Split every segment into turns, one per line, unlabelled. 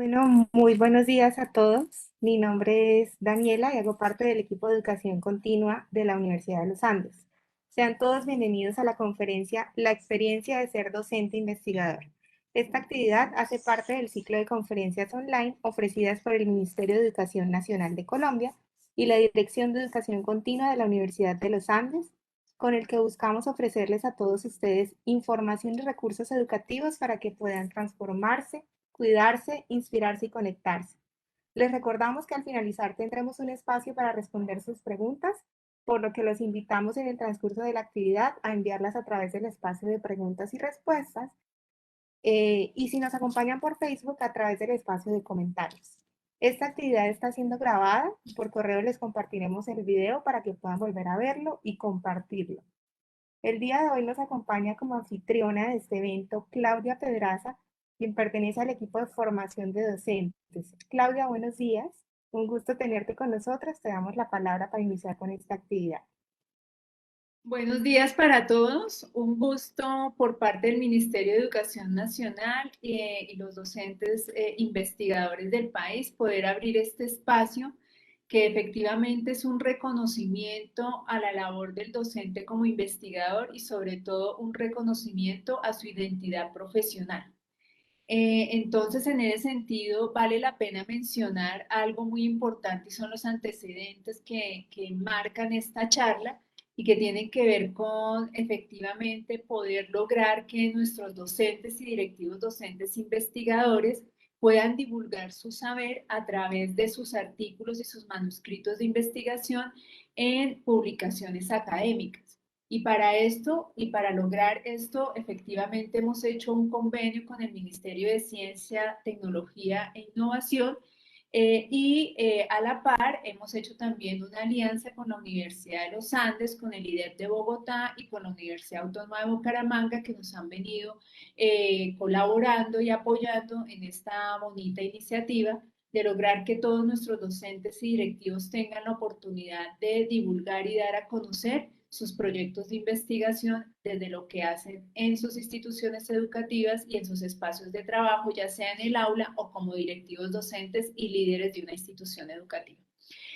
Bueno, muy buenos días a todos. Mi nombre es Daniela y hago parte del equipo de educación continua de la Universidad de los Andes. Sean todos bienvenidos a la conferencia La experiencia de ser docente investigador. Esta actividad hace parte del ciclo de conferencias online ofrecidas por el Ministerio de Educación Nacional de Colombia y la Dirección de Educación Continua de la Universidad de los Andes, con el que buscamos ofrecerles a todos ustedes información y recursos educativos para que puedan transformarse, cuidarse, inspirarse y conectarse. Les recordamos que al finalizar tendremos un espacio para responder sus preguntas, por lo que los invitamos en el transcurso de la actividad a enviarlas a través del espacio de preguntas y respuestas y si nos acompañan por Facebook a través del espacio de comentarios. Esta actividad está siendo grabada, por correo les compartiremos el video para que puedan volver a verlo y compartirlo. El día de hoy nos acompaña como anfitriona de este evento Claudia Pedraza, quien pertenece al equipo de formación de docentes. Claudia, buenos días. Un gusto tenerte con nosotros. Te damos la palabra para iniciar con esta actividad.
Buenos días para todos. Un gusto por parte del Ministerio de Educación Nacional y los docentes investigadores del país poder abrir este espacio que efectivamente es un reconocimiento a la labor del docente como investigador y sobre todo un reconocimiento a su identidad profesional. Entonces, en ese sentido, vale la pena mencionar algo muy importante y son los antecedentes que marcan esta charla y que tienen que ver con efectivamente poder lograr que nuestros docentes y directivos docentes investigadores puedan divulgar su saber a través de sus artículos y sus manuscritos de investigación en publicaciones académicas. Y para esto, y para lograr esto, efectivamente hemos hecho un convenio con el Ministerio de Ciencia, Tecnología e Innovación a la par hemos hecho también una alianza con la Universidad de los Andes, con el IDEP de Bogotá y con la Universidad Autónoma de Bucaramanga que nos han venido colaborando y apoyando en esta bonita iniciativa de lograr que todos nuestros docentes y directivos tengan la oportunidad de divulgar y dar a conocer sus proyectos de investigación desde lo que hacen en sus instituciones educativas y en sus espacios de trabajo, ya sea en el aula o como directivos docentes y líderes de una institución educativa.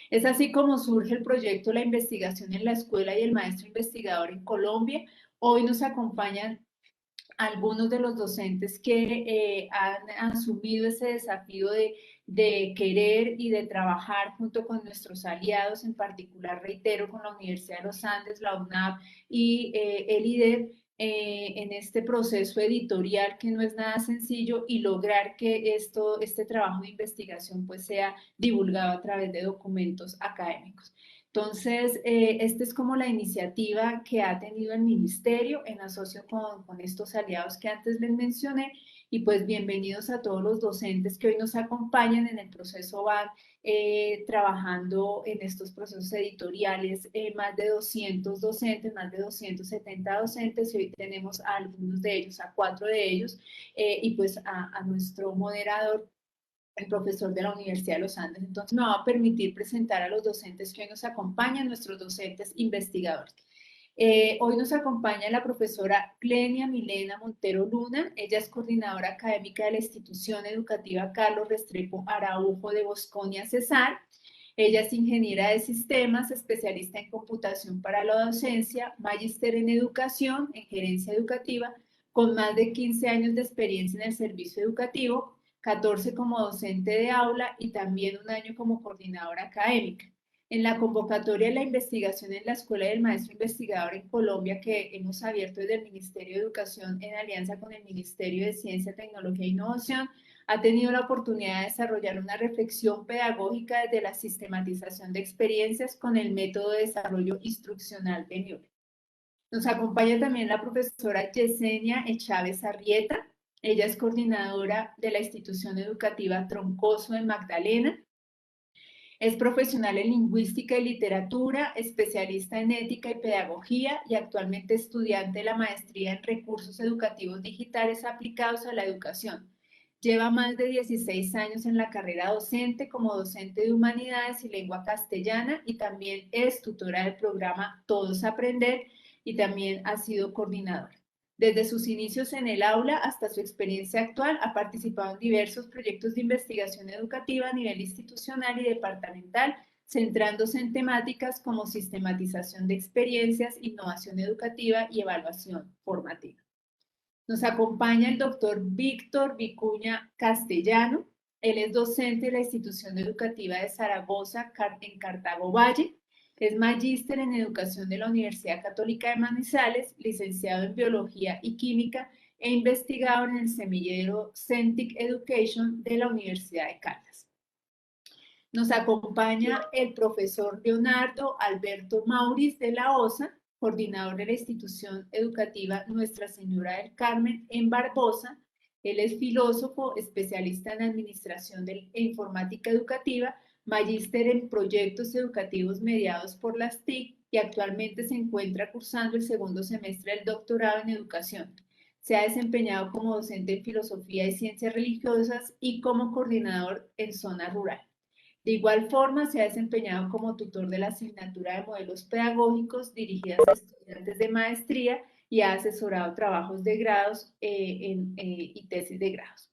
Es así como surge el proyecto La investigación en la escuela y el maestro investigador en Colombia. Hoy nos acompañan algunos de los docentes que han asumido ese desafío de querer y de trabajar junto con nuestros aliados, en particular, reitero, con la Universidad de los Andes, la UNAP y el IDEP, en este proceso editorial que no es nada sencillo y lograr que este trabajo de investigación pues sea divulgado a través de documentos académicos. Entonces, esta es como la iniciativa que ha tenido el ministerio en asocio con estos aliados que antes les mencioné. Y pues bienvenidos a todos los docentes que hoy nos acompañan en el proceso van trabajando en estos procesos editoriales, más de 200 docentes, más de 270 docentes, y hoy tenemos a algunos de ellos, a 4 de ellos, y pues a nuestro moderador, el profesor de la Universidad de los Andes. Entonces me va a permitir presentar a los docentes que hoy nos acompañan, nuestros docentes investigadores. Hoy nos acompaña la profesora Clenia Milena Montero Luna. Ella es coordinadora académica de la institución educativa Carlos Restrepo Araujo de Bosconia, Cesar. Ella es ingeniera de sistemas, especialista en computación para la docencia, magíster en educación, en gerencia educativa, con más de 15 años de experiencia en el servicio educativo, 14 como docente de aula y también un año como coordinadora académica. En la convocatoria de la investigación en la Escuela del Maestro Investigador en Colombia que hemos abierto desde el Ministerio de Educación en alianza con el Ministerio de Ciencia, Tecnología e Innovación, ha tenido la oportunidad de desarrollar una reflexión pedagógica desde la sistematización de experiencias con el método de desarrollo instruccional de Newell. Nos acompaña también la profesora Yesenia Chávez Arrieta. Ella es coordinadora de la institución educativa Troncoso de Magdalena. Es profesional en lingüística y literatura, especialista en ética y pedagogía y actualmente estudiante de la maestría en recursos educativos digitales aplicados a la educación. Lleva más de 16 años en la carrera docente como docente de humanidades y lengua castellana y también es tutora del programa Todos Aprender y también ha sido coordinadora. Desde sus inicios en el aula hasta su experiencia actual, ha participado en diversos proyectos de investigación educativa a nivel institucional y departamental, centrándose en temáticas como sistematización de experiencias, innovación educativa y evaluación formativa. Nos acompaña el doctor Víctor Vicuña Castellano. Él es docente de la institución educativa de Zaragoza en Cartago Valle. Es magíster en educación de la Universidad Católica de Manizales, licenciado en biología y química e investigador en el semillero Centric Education de la Universidad de Caldas. Nos acompaña el profesor Leonardo Alberto Mauriz de la OSA, coordinador de la institución educativa Nuestra Señora del Carmen en Barbosa. Él es filósofo, especialista en administración e informática educativa, magíster en proyectos educativos mediados por las TIC y actualmente se encuentra cursando el segundo semestre del doctorado en educación. Se ha desempeñado como docente en filosofía y ciencias religiosas y como coordinador en zona rural. De igual forma, se ha desempeñado como tutor de la asignatura de modelos pedagógicos dirigidas a estudiantes de maestría y ha asesorado trabajos de grados y tesis de grados.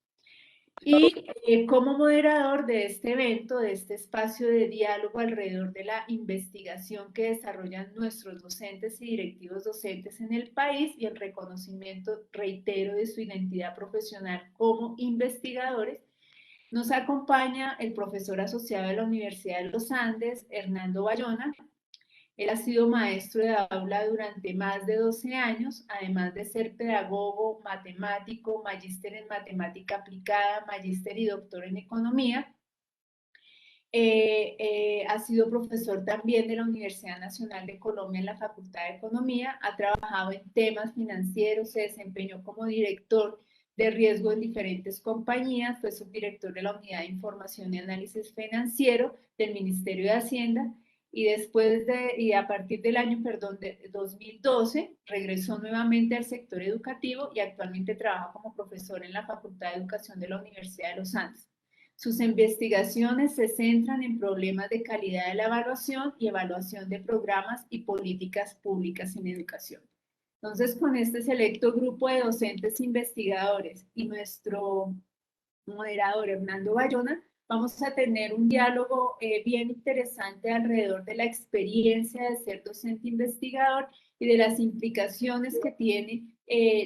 Y como moderador de este evento, de este espacio de diálogo alrededor de la investigación que desarrollan nuestros docentes y directivos docentes en el país y el reconocimiento, reitero, de su identidad profesional como investigadores, nos acompaña el profesor asociado de la Universidad de los Andes, Hernando Bayona. Él ha sido maestro de aula durante más de 12 años, además de ser pedagogo, matemático, magíster en matemática aplicada, magíster y doctor en economía. Ha sido profesor también de la Universidad Nacional de Colombia en la Facultad de Economía, ha trabajado en temas financieros, se desempeñó como director de riesgo en diferentes compañías, fue subdirector de la Unidad de Información y Análisis Financiero del Ministerio de Hacienda y a partir del año, perdón, de 2012, regresó nuevamente al sector educativo y actualmente trabaja como profesor en la Facultad de Educación de la Universidad de los Andes. Sus investigaciones se centran en problemas de calidad de la evaluación y evaluación de programas y políticas públicas en educación. Entonces, con este selecto grupo de docentes investigadores y nuestro moderador Hernando Bayona, vamos a tener un diálogo bien interesante alrededor de la experiencia de ser docente investigador y de las implicaciones que tiene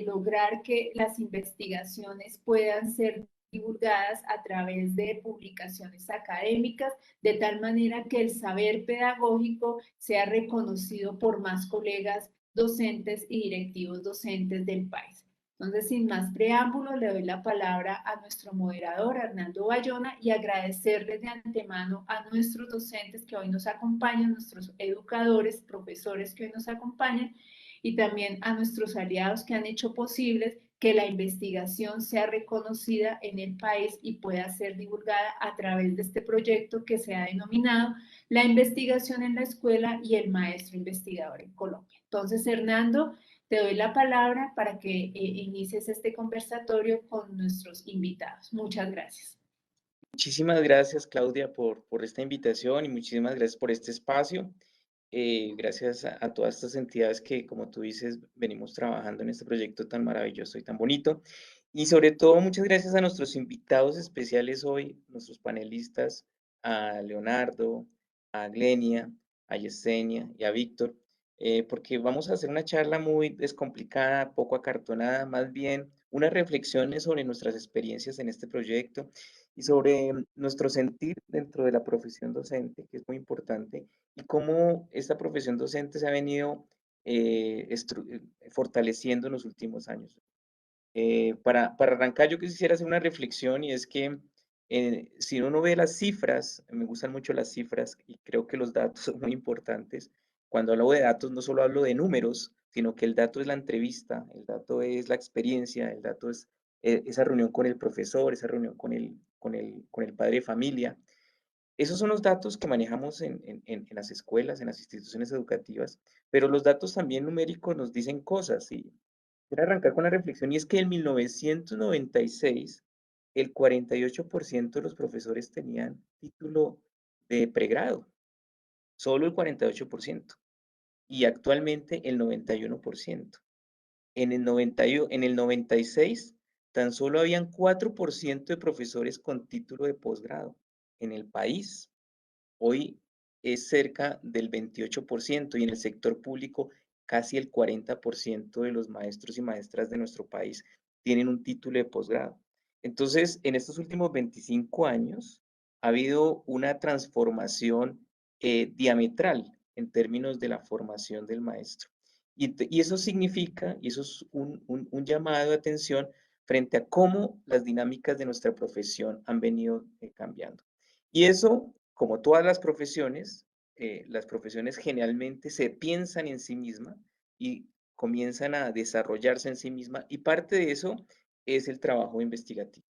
lograr que las investigaciones puedan ser divulgadas a través de publicaciones académicas, de tal manera que el saber pedagógico sea reconocido por más colegas docentes y directivos docentes del país. Entonces, sin más preámbulo, le doy la palabra a nuestro moderador, Hernando Bayona, y agradecerles de antemano a nuestros docentes que hoy nos acompañan, nuestros educadores, profesores que hoy nos acompañan, y también a nuestros aliados que han hecho posible que la investigación sea reconocida en el país y pueda ser divulgada a través de este proyecto que se ha denominado La investigación en la escuela y el maestro investigador en Colombia. Entonces, Hernando, te doy la palabra para que inicies este conversatorio con nuestros invitados. Muchas gracias.
Muchísimas gracias, Claudia, por esta invitación y muchísimas gracias por este espacio. Gracias a todas estas entidades que, como tú dices, venimos trabajando en este proyecto tan maravilloso y tan bonito. Y sobre todo, muchas gracias a nuestros invitados especiales hoy, nuestros panelistas, a Leonardo, a Glenia, a Yesenia y a Víctor, porque vamos a hacer una charla muy descomplicada, poco acartonada, más bien unas reflexiones sobre nuestras experiencias en este proyecto y sobre nuestro sentir dentro de la profesión docente, que es muy importante, y cómo esta profesión docente se ha venido fortaleciendo en los últimos años. Para arrancar, yo quisiera hacer una reflexión y es que si uno ve las cifras, me gustan mucho las cifras y creo que los datos son muy importantes. Cuando hablo de datos, no solo hablo de números, sino que el dato es la entrevista, el dato es la experiencia, el dato es esa reunión con el profesor, esa reunión con el padre de familia. Esos son los datos que manejamos en las escuelas, en las instituciones educativas, pero los datos también numéricos nos dicen cosas. Y quiero arrancar con la reflexión, y es que en 1996 el 48% de los profesores tenían título de pregrado, solo el 48%, y actualmente el 91%. En el 96, tan solo habían 4% de profesores con título de posgrado en el país. Hoy es cerca del 28% y en el sector público casi el 40% de los maestros y maestras de nuestro país tienen un título de posgrado. Entonces, en estos últimos 25 años ha habido una transformación diametral en términos de la formación del maestro. Y eso significa, y eso es un llamado de atención frente a cómo las dinámicas de nuestra profesión han venido cambiando. Y eso, como todas las profesiones generalmente se piensan en sí mismas y comienzan a desarrollarse en sí mismas, y parte de eso es el trabajo investigativo.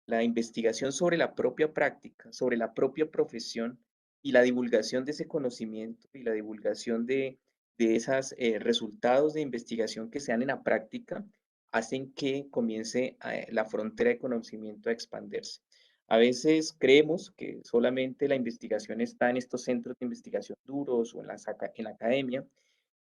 La investigación sobre la propia práctica, sobre la propia profesión y la divulgación de ese conocimiento y la divulgación de esos resultados de investigación que se dan en la práctica hacen que comience la frontera de conocimiento a expandirse. A veces creemos que solamente la investigación está en estos centros de investigación duros o en la academia,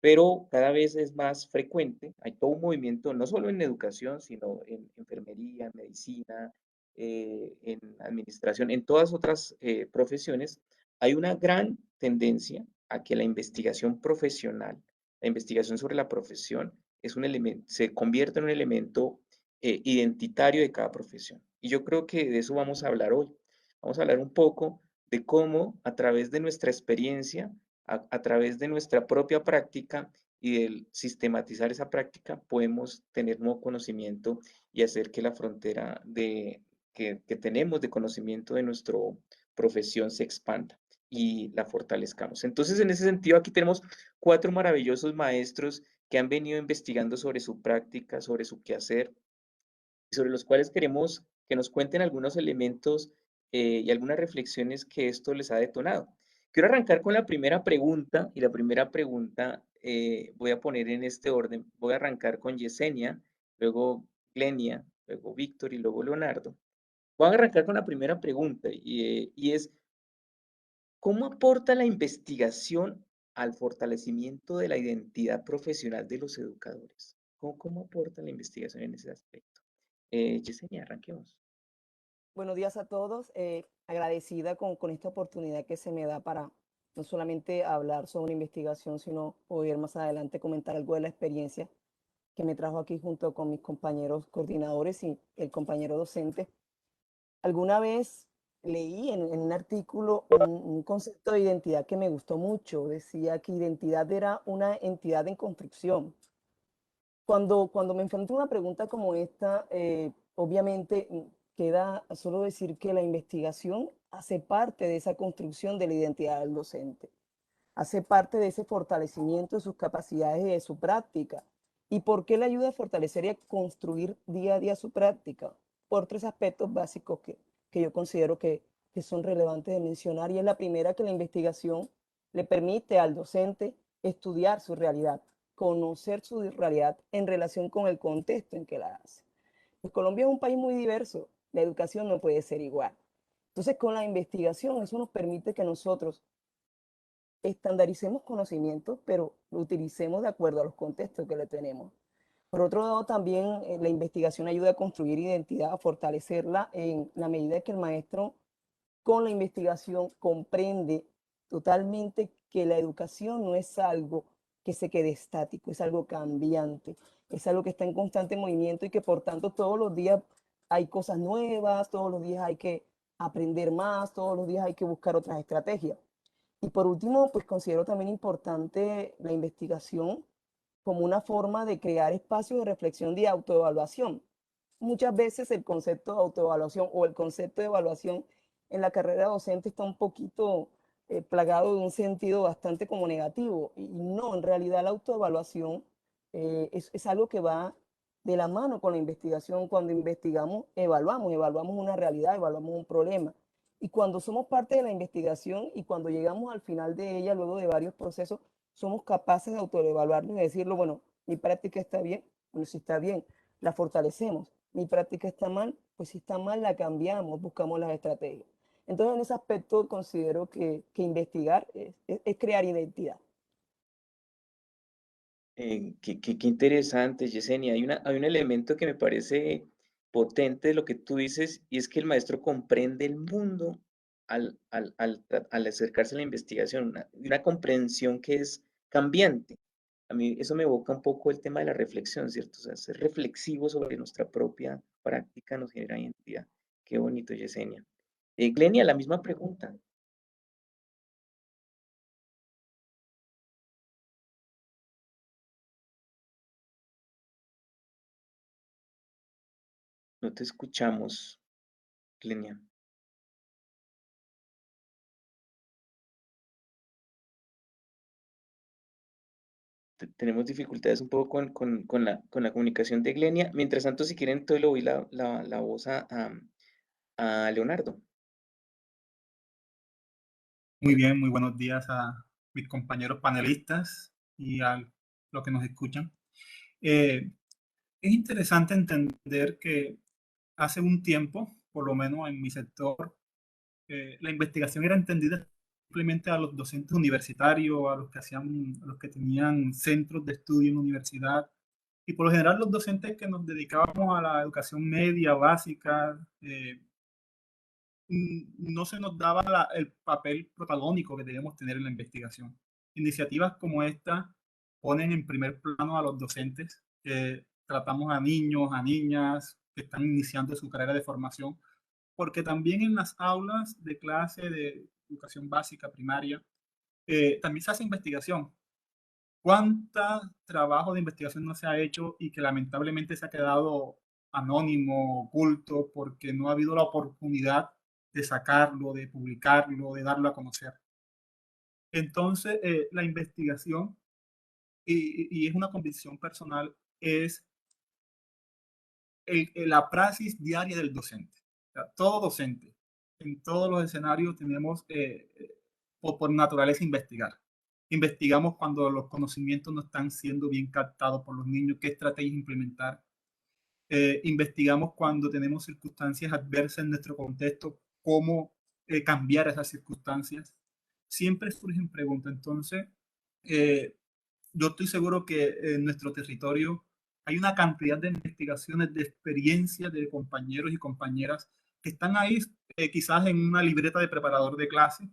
pero cada vez es más frecuente. Hay todo un movimiento, no solo en educación, sino en enfermería, en medicina, en administración, en todas otras profesiones. Hay una gran tendencia a que la investigación profesional, la investigación sobre la profesión, es un elemento, se convierte en un elemento identitario de cada profesión. Y yo creo que de eso vamos a hablar hoy. Vamos a hablar un poco de cómo a través de nuestra experiencia, a través de nuestra propia práctica y del sistematizar esa práctica, podemos tener nuevo conocimiento y hacer que la frontera que tenemos de conocimiento de nuestra profesión se expanda y la fortalezcamos. Entonces, en ese sentido, aquí tenemos 4 maravillosos maestros que han venido investigando sobre su práctica, sobre su quehacer, sobre los cuales queremos que nos cuenten algunos elementos y algunas reflexiones que esto les ha detonado. Quiero arrancar con la primera pregunta, y la primera pregunta voy a poner en este orden. Voy a arrancar con Yesenia, luego Glenia, luego Víctor y luego Leonardo. Voy a arrancar con la primera pregunta y es, ¿cómo aporta la investigación al fortalecimiento de la identidad profesional de los educadores? ¿Cómo aporta la investigación en ese aspecto? Yesenia, arranquemos.
Buenos días a todos. Agradecida con esta oportunidad que se me da para no solamente hablar sobre investigación, sino poder más adelante comentar algo de la experiencia que me trajo aquí junto con mis compañeros coordinadores y el compañero docente. Alguna vez leí en un artículo un concepto de identidad que me gustó mucho. Decía que identidad era una entidad en construcción. Cuando me enfrento a una pregunta como esta, obviamente queda solo decir que la investigación hace parte de esa construcción de la identidad del docente, hace parte de ese fortalecimiento de sus capacidades y de su práctica. ¿Y por qué le ayuda a fortalecer y a construir día a día su práctica? Por 3 aspectos básicos que yo considero que son relevantes de mencionar. Y es la primera, que la investigación le permite al docente estudiar su realidad, conocer su realidad en relación con el contexto en que la hace. Pues Colombia es un país muy diverso, la educación no puede ser igual. Entonces, con la investigación, eso nos permite que nosotros estandaricemos conocimientos, pero lo utilicemos de acuerdo a los contextos que le tenemos. Por otro lado, también la investigación ayuda a construir identidad, a fortalecerla en la medida que el maestro con la investigación comprende totalmente que la educación no es algo que se quede estático, es algo cambiante, es algo que está en constante movimiento y que por tanto todos los días hay cosas nuevas, todos los días hay que aprender más, todos los días hay que buscar otras estrategias. Y por último, pues considero también importante la investigación como una forma de crear espacios de reflexión y de autoevaluación. Muchas veces el concepto de autoevaluación o el concepto de evaluación en la carrera docente está un poquito plagado de un sentido bastante como negativo. Y no, en realidad la autoevaluación es algo que va de la mano con la investigación. Cuando investigamos, evaluamos una realidad, evaluamos un problema. Y cuando somos parte de la investigación y cuando llegamos al final de ella, luego de varios procesos, somos capaces de autoevaluarnos y decirlo, bueno, mi práctica está bien, bueno, si está bien, la fortalecemos. Mi práctica está mal, pues si está mal, la cambiamos, buscamos las estrategias. Entonces, en ese aspecto considero que investigar es crear identidad.
Qué interesante, Yesenia. Hay un elemento que me parece potente de lo que tú dices, y es que el maestro comprende el mundo al acercarse a la investigación, una comprensión que es cambiante. A mí eso me evoca un poco el tema de la reflexión, ¿cierto? O sea, ser reflexivo sobre nuestra propia práctica nos genera identidad. Qué bonito, Yesenia. Glenia, la misma pregunta. No te escuchamos, Glenia. Tenemos dificultades un poco con la comunicación de Glenia. Mientras tanto, si quieren, entonces le doy la voz a Leonardo.
Muy bien, muy buenos días a mis compañeros panelistas y a los que nos escuchan. Es interesante entender que hace un tiempo, por lo menos en mi sector, la investigación era entendida simplemente a los docentes universitarios, a los que tenían centros de estudio en la universidad, y por lo general los docentes que nos dedicábamos a la educación media, básica, no se nos daba el papel protagónico que debemos tener en la investigación. Iniciativas como esta ponen en primer plano a los docentes, que tratamos a niños, a niñas que están iniciando su carrera de formación, porque también en las aulas de clase de educación básica, primaria, también se hace investigación. ¿Cuánta trabajo de investigación no se ha hecho y que lamentablemente se ha quedado anónimo, oculto, porque no ha habido la oportunidad de sacarlo, de publicarlo, de darlo a conocer? Entonces, la investigación, y es una convicción personal, es la praxis diaria del docente. O sea, todo docente, en todos los escenarios tenemos por naturaleza investigar. Investigamos cuando los conocimientos no están siendo bien captados por los niños, qué estrategias implementar. Investigamos cuando tenemos circunstancias adversas en nuestro contexto, cómo cambiar esas circunstancias. Siempre surgen preguntas. Entonces, eh, yo estoy seguro que en nuestro territorio hay una cantidad de investigaciones, de experiencias de compañeros y compañeras que están ahí, quizás en una libreta de preparador de clase,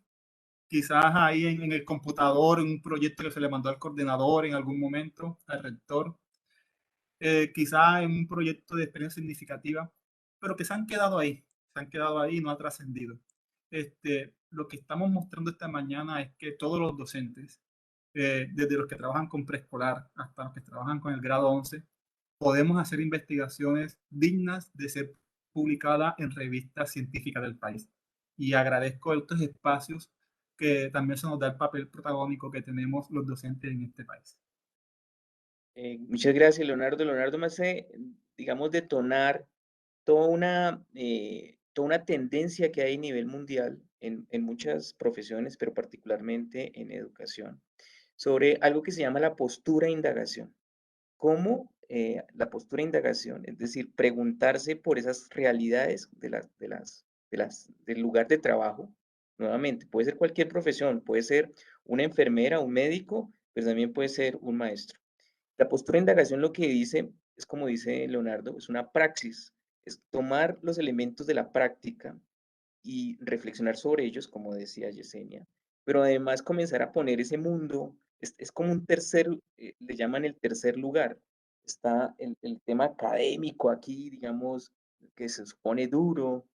quizás ahí en el computador, en un proyecto que se le mandó al coordinador en algún momento, al rector, quizás en un proyecto de experiencia significativa, pero que se han quedado ahí y no ha trascendido. Lo que estamos mostrando esta mañana es que todos los docentes, desde los que trabajan con preescolar hasta los que trabajan con el grado 11, podemos hacer investigaciones dignas de ser publicadas en revistas científicas del país. Y agradezco estos espacios que también se nos da el papel protagónico que tenemos los docentes en este país.
Muchas gracias, Leonardo. Leonardo me hace, digamos, detonar toda una tendencia que hay a nivel mundial en muchas profesiones, pero particularmente en educación, sobre algo que se llama la postura de indagación. Cómo la postura de indagación, es decir, preguntarse por esas realidades del lugar de trabajo, nuevamente, puede ser cualquier profesión, puede ser una enfermera, un médico, pero también puede ser un maestro. La postura de indagación lo que dice, es como dice Leonardo, es una praxis, es tomar los elementos de la práctica y reflexionar sobre ellos, como decía Yesenia, pero además comenzar a poner ese mundo, es como un tercer, le llaman el tercer lugar. Está el tema académico aquí, digamos, que se supone duro,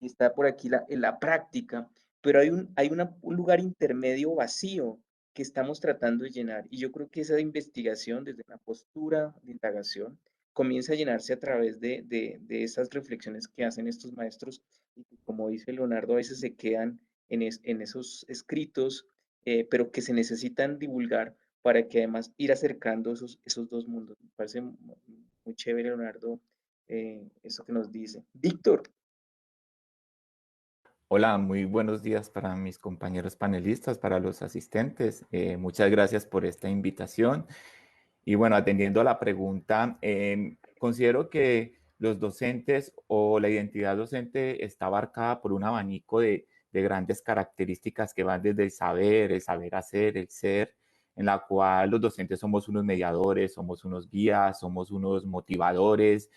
y está por aquí la práctica, pero hay un lugar intermedio vacío que estamos tratando de llenar. Y yo creo que esa investigación, desde una postura de indagación, comienza a llenarse a través de esas reflexiones que hacen estos maestros, y que, como dice Leonardo, a veces se quedan en esos escritos, pero que se necesitan divulgar para que además ir acercando esos dos mundos. Me parece muy chévere, Leonardo, eso que nos dice. Víctor.
Hola, muy buenos días para mis compañeros panelistas, para los asistentes. Muchas gracias por esta invitación. Y bueno, atendiendo a la pregunta, considero que los docentes o la identidad docente está abarcada por un abanico de grandes características que van desde el saber hacer, el ser, en la cual los docentes somos unos mediadores, somos unos guías, somos unos motivadores,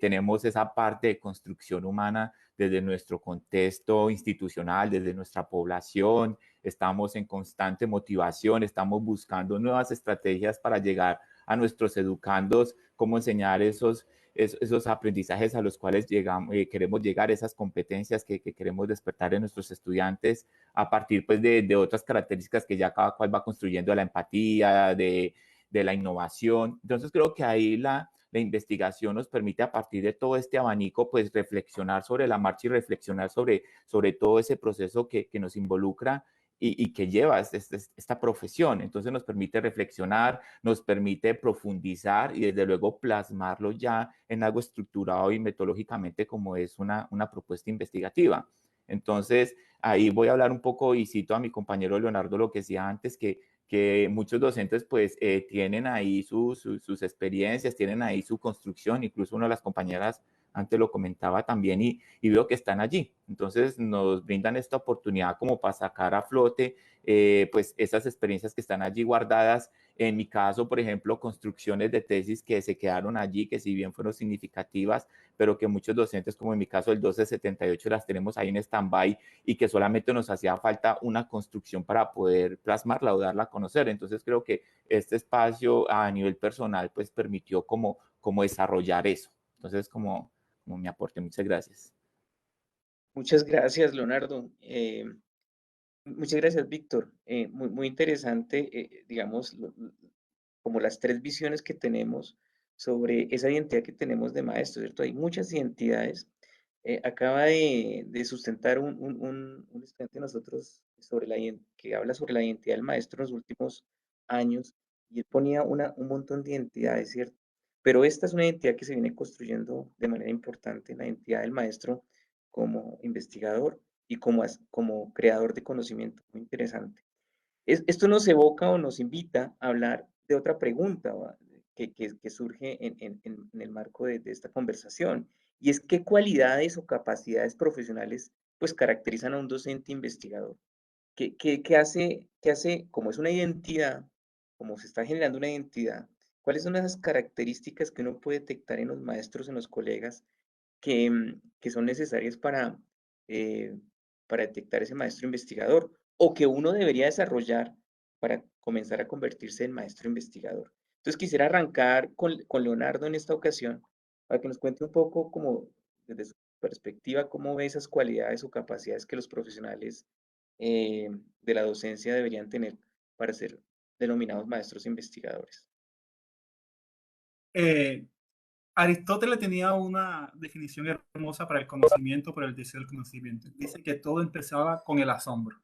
tenemos esa parte de construcción humana desde nuestro contexto institucional, desde nuestra población, estamos en constante motivación, estamos buscando nuevas estrategias para llegar a nuestros educandos, cómo enseñar esos aprendizajes a los cuales queremos llegar, esas competencias que queremos despertar en nuestros estudiantes a partir pues, de otras características que ya cada cual va construyendo, la empatía, de la innovación. Entonces creo que ahí la investigación nos permite a partir de todo este abanico, pues reflexionar sobre la marcha y reflexionar sobre todo ese proceso que nos involucra y que lleva esta profesión. Entonces nos permite reflexionar, nos permite profundizar y desde luego plasmarlo ya en algo estructurado y metodológicamente como es una propuesta investigativa. Entonces ahí voy a hablar un poco y cito a mi compañero Leonardo lo que decía antes, que muchos docentes pues tienen ahí sus experiencias, tienen ahí su construcción, incluso una de las compañeras antes lo comentaba también y veo que están allí. Entonces nos brindan esta oportunidad como para sacar a flote pues esas experiencias que están allí guardadas. En mi caso, por ejemplo, construcciones de tesis que se quedaron allí, que si bien fueron significativas, pero que muchos docentes, como en mi caso el 1278, las tenemos ahí en stand-by y que solamente nos hacía falta una construcción para poder plasmarla o darla a conocer. Entonces creo que este espacio a nivel personal pues permitió como desarrollar eso. Entonces como mi aporte. Muchas gracias.
Muchas gracias, Leonardo. Muchas gracias, Víctor. Muy interesante, digamos, como las tres visiones que tenemos sobre esa identidad que tenemos de maestro, ¿cierto? Hay muchas identidades. Acaba de sustentar un estudiante de nosotros que habla sobre la identidad del maestro en los últimos años y él ponía un montón de identidades, ¿cierto? Pero esta es una identidad que se viene construyendo de manera importante, la identidad del maestro como investigador y como creador de conocimiento. Muy interesante. Esto nos evoca o nos invita a hablar de otra pregunta que surge en el marco de esta conversación, y es qué cualidades o capacidades profesionales pues caracterizan a un docente investigador. ¿Qué hace, como es una identidad, como se está generando una identidad, cuáles son esas características que uno puede detectar en los maestros, en los colegas, que son necesarias eh, para detectar ese maestro investigador o que uno debería desarrollar para comenzar a convertirse en maestro investigador? Entonces quisiera arrancar con Leonardo en esta ocasión para que nos cuente un poco como desde su perspectiva cómo ve esas cualidades o capacidades que los profesionales de la docencia deberían tener para ser denominados maestros investigadores.
Aristóteles tenía una definición hermosa para el conocimiento, para el deseo del conocimiento. Dice que todo empezaba con el asombro.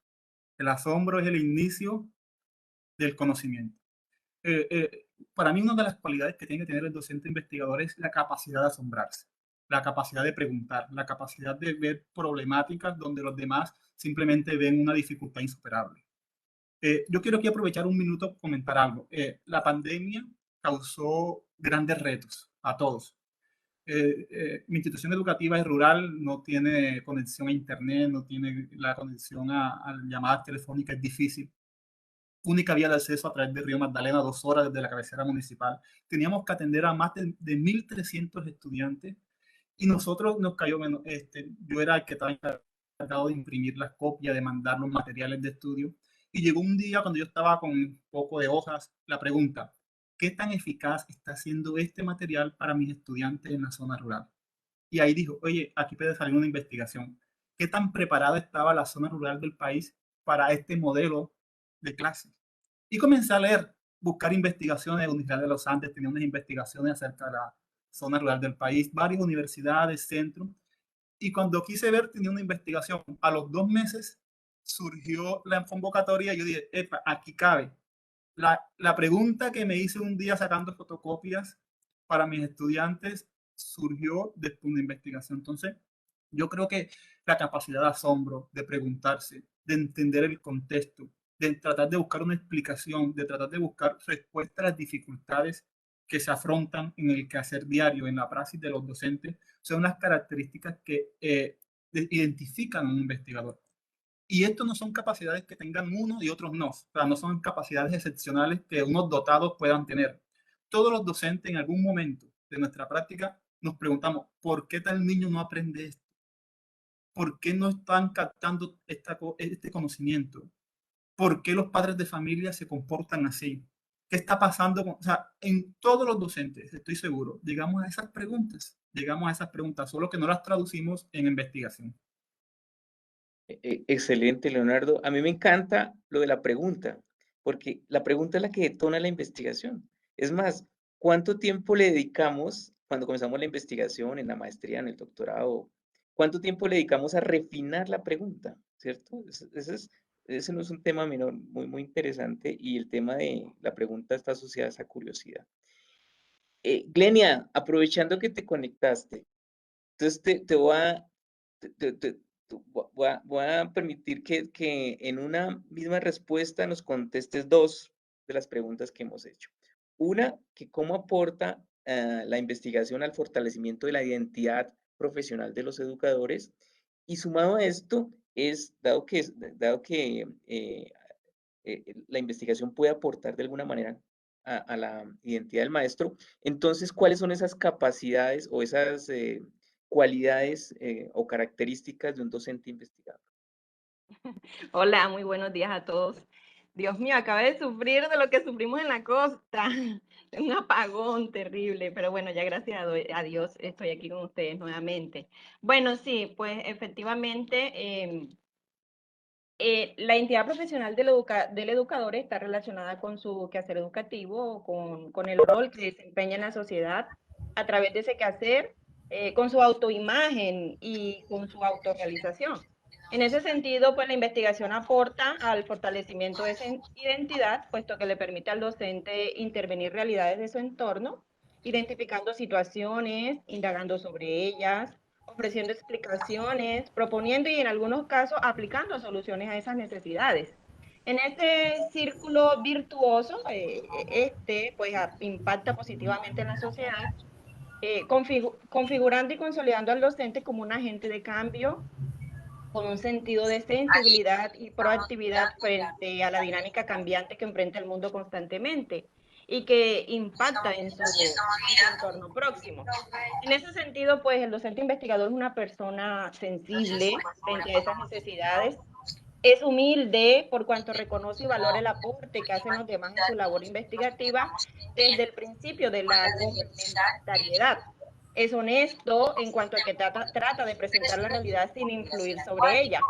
El asombro es el inicio del conocimiento. Para mí, una de las cualidades que tiene que tener el docente investigador es la capacidad de asombrarse, la capacidad de preguntar, la capacidad de ver problemáticas donde los demás simplemente ven una dificultad insuperable. Yo quiero aquí aprovechar un minuto para comentar algo. La pandemia causó grandes retos a todos. Mi institución educativa es rural, no tiene conexión a internet, no tiene la conexión a llamadas telefónicas, es difícil. Única vía de acceso a través del río Magdalena, 2 horas desde la cabecera municipal. Teníamos que atender a más de 1.300 estudiantes y nosotros nos cayó menos. Yo era el que estaba encargado de imprimir las copias, de mandar los materiales de estudio. Y llegó un día cuando yo estaba con un poco de hojas, la pregunta: ¿qué tan eficaz está siendo este material para mis estudiantes en la zona rural? Y ahí dijo: oye, aquí puede salir una investigación. ¿Qué tan preparada estaba la zona rural del país para este modelo de clase? Y comencé a leer, buscar investigaciones. La Universidad de los Andes tenía unas investigaciones acerca de la zona rural del país, varias universidades, centros. Y cuando quise ver, tenía una investigación. A los 2 meses surgió la convocatoria y yo dije: epa, aquí cabe. La pregunta que me hice un día sacando fotocopias para mis estudiantes surgió después de una investigación. Entonces, yo creo que la capacidad de asombro, de preguntarse, de entender el contexto, de tratar de buscar una explicación, de tratar de buscar respuestas a las dificultades que se afrontan en el quehacer diario, en la praxis de los docentes, son las características que identifican a un investigador. Y esto no son capacidades que tengan unos y otros no. O sea, no son capacidades excepcionales que unos dotados puedan tener. Todos los docentes en algún momento de nuestra práctica nos preguntamos, ¿por qué tal niño no aprende esto? ¿Por qué no están captando este conocimiento? ¿Por qué los padres de familia se comportan así? ¿Qué está pasando? O sea, en todos los docentes, estoy seguro, llegamos a esas preguntas, solo que no las traducimos en investigación.
Excelente, Leonardo. A mí me encanta lo de la pregunta, porque la pregunta es la que detona la investigación. Es más, ¿cuánto tiempo le dedicamos cuando comenzamos la investigación en la maestría, en el doctorado? ¿Cuánto tiempo le dedicamos a refinar la pregunta? ¿Cierto? Ese no es un tema menor, muy, muy interesante, y el tema de la pregunta está asociada a esa curiosidad. Glenia, aprovechando que te conectaste, entonces te voy a, voy a permitir que en una misma respuesta nos contestes dos de las preguntas que hemos hecho. Una, que cómo aporta la investigación al fortalecimiento de la identidad profesional de los educadores. Y sumado a esto, dado que la investigación puede aportar de alguna manera a la identidad del maestro, entonces, ¿cuáles son esas capacidades o esas cualidades o características de un docente investigador?
Hola, muy buenos días a todos. Dios mío, acabé de sufrir de lo que sufrimos en la costa, un apagón terrible, pero bueno, ya gracias a Dios estoy aquí con ustedes nuevamente. Bueno, sí, pues efectivamente la identidad profesional del educador está relacionada con su quehacer educativo, con el rol que desempeña en la sociedad a través de ese quehacer, con su autoimagen y con su autorrealización. En ese sentido, pues la investigación aporta al fortalecimiento de esa identidad, puesto que le permite al docente intervenir realidades de su entorno, identificando situaciones, indagando sobre ellas, ofreciendo explicaciones, proponiendo y en algunos casos aplicando soluciones a esas necesidades. En este círculo virtuoso, pues impacta positivamente en la sociedad, configurando y consolidando al docente como un agente de cambio, con un sentido de sensibilidad y proactividad frente a la dinámica cambiante que enfrenta el mundo constantemente y que impacta en su entorno próximo. En ese sentido, pues el docente investigador es una persona sensible frente a esas necesidades, es humilde por cuanto reconoce y valora el aporte que hacen los demás en su labor investigativa desde el principio de la complementariedad. Es honesto en cuanto a que trata de presentar la realidad sin influir sobre ella,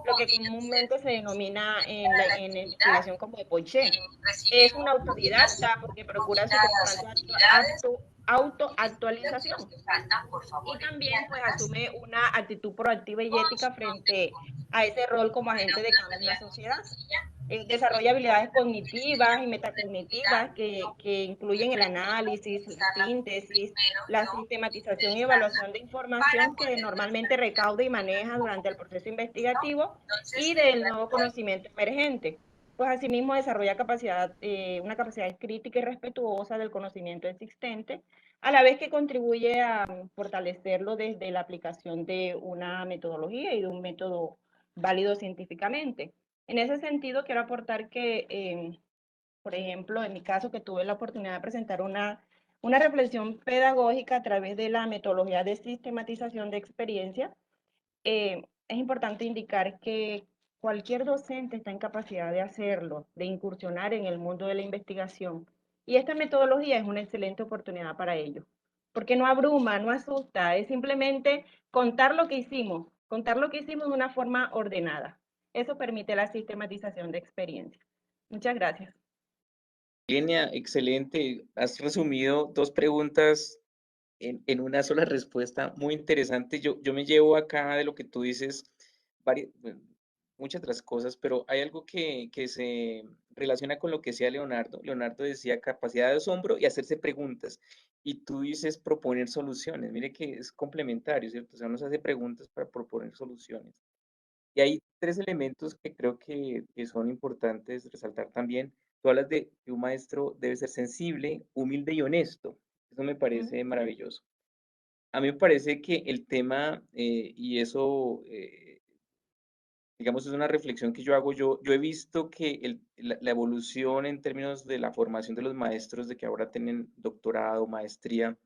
lo que comúnmente se denomina en investigación como de Poiché. Es un autodidacta porque procura su constante autoactualización. Y también pues asume una actitud proactiva y ética frente a ese rol como agente de cambio en la sociedad. Desarrolla habilidades cognitivas y metacognitivas que incluyen el análisis, la síntesis, la sistematización y evaluación de información que normalmente recauda y maneja durante el proceso investigativo y del nuevo conocimiento emergente. Pues asimismo desarrolla una capacidad crítica y respetuosa del conocimiento existente, a la vez que contribuye a fortalecerlo desde la aplicación de una metodología y de un método válido científicamente. En ese sentido, quiero aportar que, por ejemplo, en mi caso, que tuve la oportunidad de presentar una reflexión pedagógica a través de la metodología de sistematización de experiencia, es importante indicar que cualquier docente está en capacidad de hacerlo, de incursionar en el mundo de la investigación. Y esta metodología es una excelente oportunidad para ello, porque no abruma, no asusta, es simplemente contar lo que hicimos de una forma ordenada. Eso permite la sistematización de experiencias. Muchas gracias.
Genia, excelente. Has resumido dos preguntas en una sola respuesta, muy interesante. Yo me llevo acá de lo que tú dices muchas otras cosas, pero hay algo que se relaciona con lo que decía Leonardo. Leonardo decía capacidad de asombro y hacerse preguntas. Y tú dices proponer soluciones. Mire que es complementario, ¿cierto? O sea, uno se hace preguntas para proponer soluciones. Y hay tres elementos que creo que son importantes resaltar también. Tú hablas de que un maestro debe ser sensible, humilde y honesto. Eso me parece maravilloso. A mí me parece que el tema, y eso digamos, es una reflexión que yo hago. Yo he visto que la evolución en términos de la formación de los maestros, de que ahora tienen doctorado, maestría,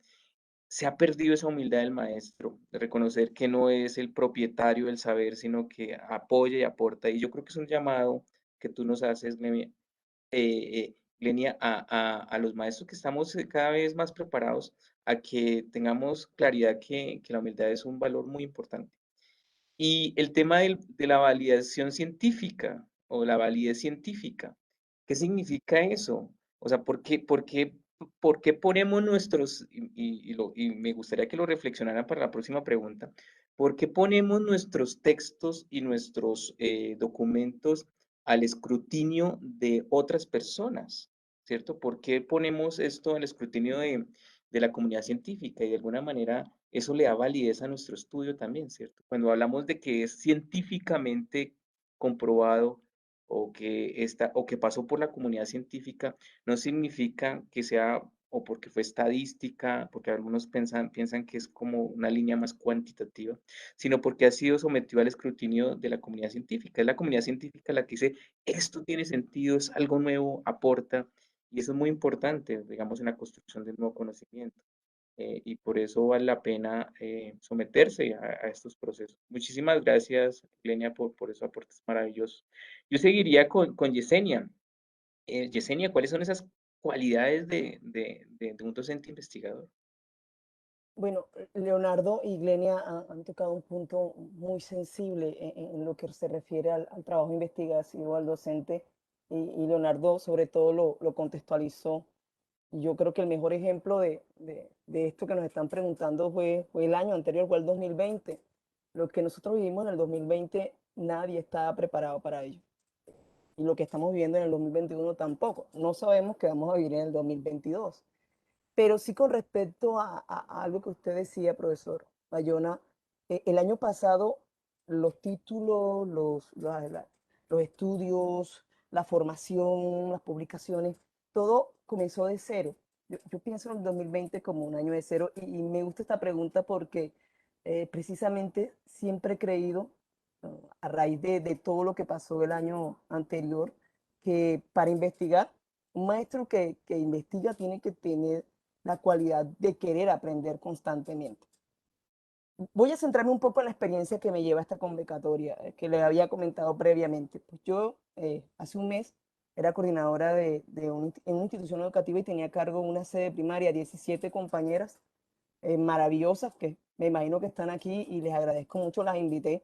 se ha perdido esa humildad del maestro, de reconocer que no es el propietario del saber, sino que apoya y aporta. Y yo creo que es un llamado que tú nos haces, Lenia, a los maestros que estamos cada vez más preparados a que tengamos claridad que la humildad es un valor muy importante. Y el tema de la validación científica o la validez científica, ¿qué significa eso? O sea, por qué ponemos nuestros, y me gustaría que lo reflexionaran para la próxima pregunta, ¿por qué ponemos nuestros textos y nuestros documentos al escrutinio de otras personas? ¿Cierto? ¿Por qué ponemos esto al escrutinio de la comunidad científica? Y de alguna manera eso le da validez a nuestro estudio también, ¿cierto? Cuando hablamos de que es científicamente comprobado o que pasó por la comunidad científica, no significa que sea o porque fue estadística, porque algunos piensan que es como una línea más cuantitativa, sino porque ha sido sometido al escrutinio de la comunidad científica. Es la comunidad científica la que dice, esto tiene sentido, es algo nuevo, aporta, y eso es muy importante, digamos, en la construcción del nuevo conocimiento. Y por eso vale la pena someterse a estos procesos. Muchísimas gracias, Lenia, por esos aportes maravillosos. Yo seguiría con Yesenia. Yesenia, ¿cuáles son esas cualidades de un docente investigador?
Bueno, Leonardo y Glenia han tocado un punto muy sensible en lo que se refiere al trabajo investigativo, al docente, y Leonardo sobre todo lo contextualizó. Yo creo que el mejor ejemplo de esto que nos están preguntando fue el año anterior, fue el 2020. Lo que nosotros vivimos en el 2020, nadie estaba preparado para ello. Y lo que estamos viviendo en el 2021 tampoco. No sabemos qué vamos a vivir en el 2022. Pero sí con respecto a algo que usted decía, profesor Bayona, el año pasado los títulos, los estudios, la formación, las publicaciones, todo comenzó de cero. Yo pienso en el 2020 como un año de cero y me gusta esta pregunta porque precisamente siempre he creído, a raíz de todo lo que pasó el año anterior, que para investigar, un maestro que investiga tiene que tener la cualidad de querer aprender constantemente. Voy a centrarme un poco en la experiencia que me lleva a esta convocatoria, que le había comentado previamente. Pues yo hace un mes era coordinadora en una institución educativa y tenía a cargo una sede primaria, 17 compañeras maravillosas que me imagino que están aquí y les agradezco mucho, las invité.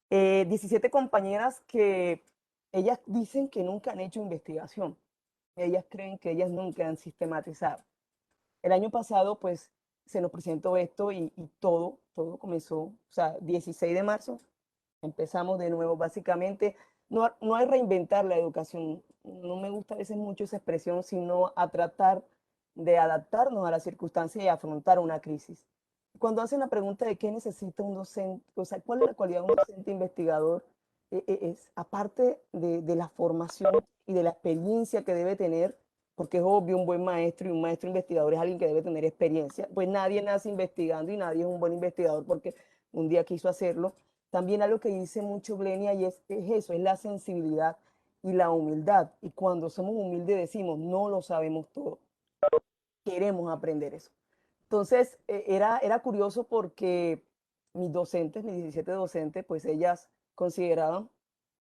17 compañeras que ellas dicen que nunca han hecho investigación. Ellas creen que ellas nunca han sistematizado. El año pasado, pues, se nos presentó esto y todo comenzó, o sea, 16 de marzo, empezamos de nuevo, básicamente, no es reinventar la educación, no me gusta a veces mucho esa expresión, sino a tratar de adaptarnos a las circunstancias y afrontar una crisis. Cuando hacen la pregunta de qué necesita un docente, o sea, cuál es la cualidad de un docente investigador, es aparte de la formación y de la experiencia que debe tener, porque es obvio, un buen maestro y un maestro investigador es alguien que debe tener experiencia, pues nadie nace investigando y nadie es un buen investigador porque un día quiso hacerlo. También algo que dice mucho Glenia y es eso, es la sensibilidad y la humildad. Y cuando somos humildes decimos, no lo sabemos todo, queremos aprender eso. Entonces, era curioso porque mis docentes, mis 17 docentes, pues ellas consideraban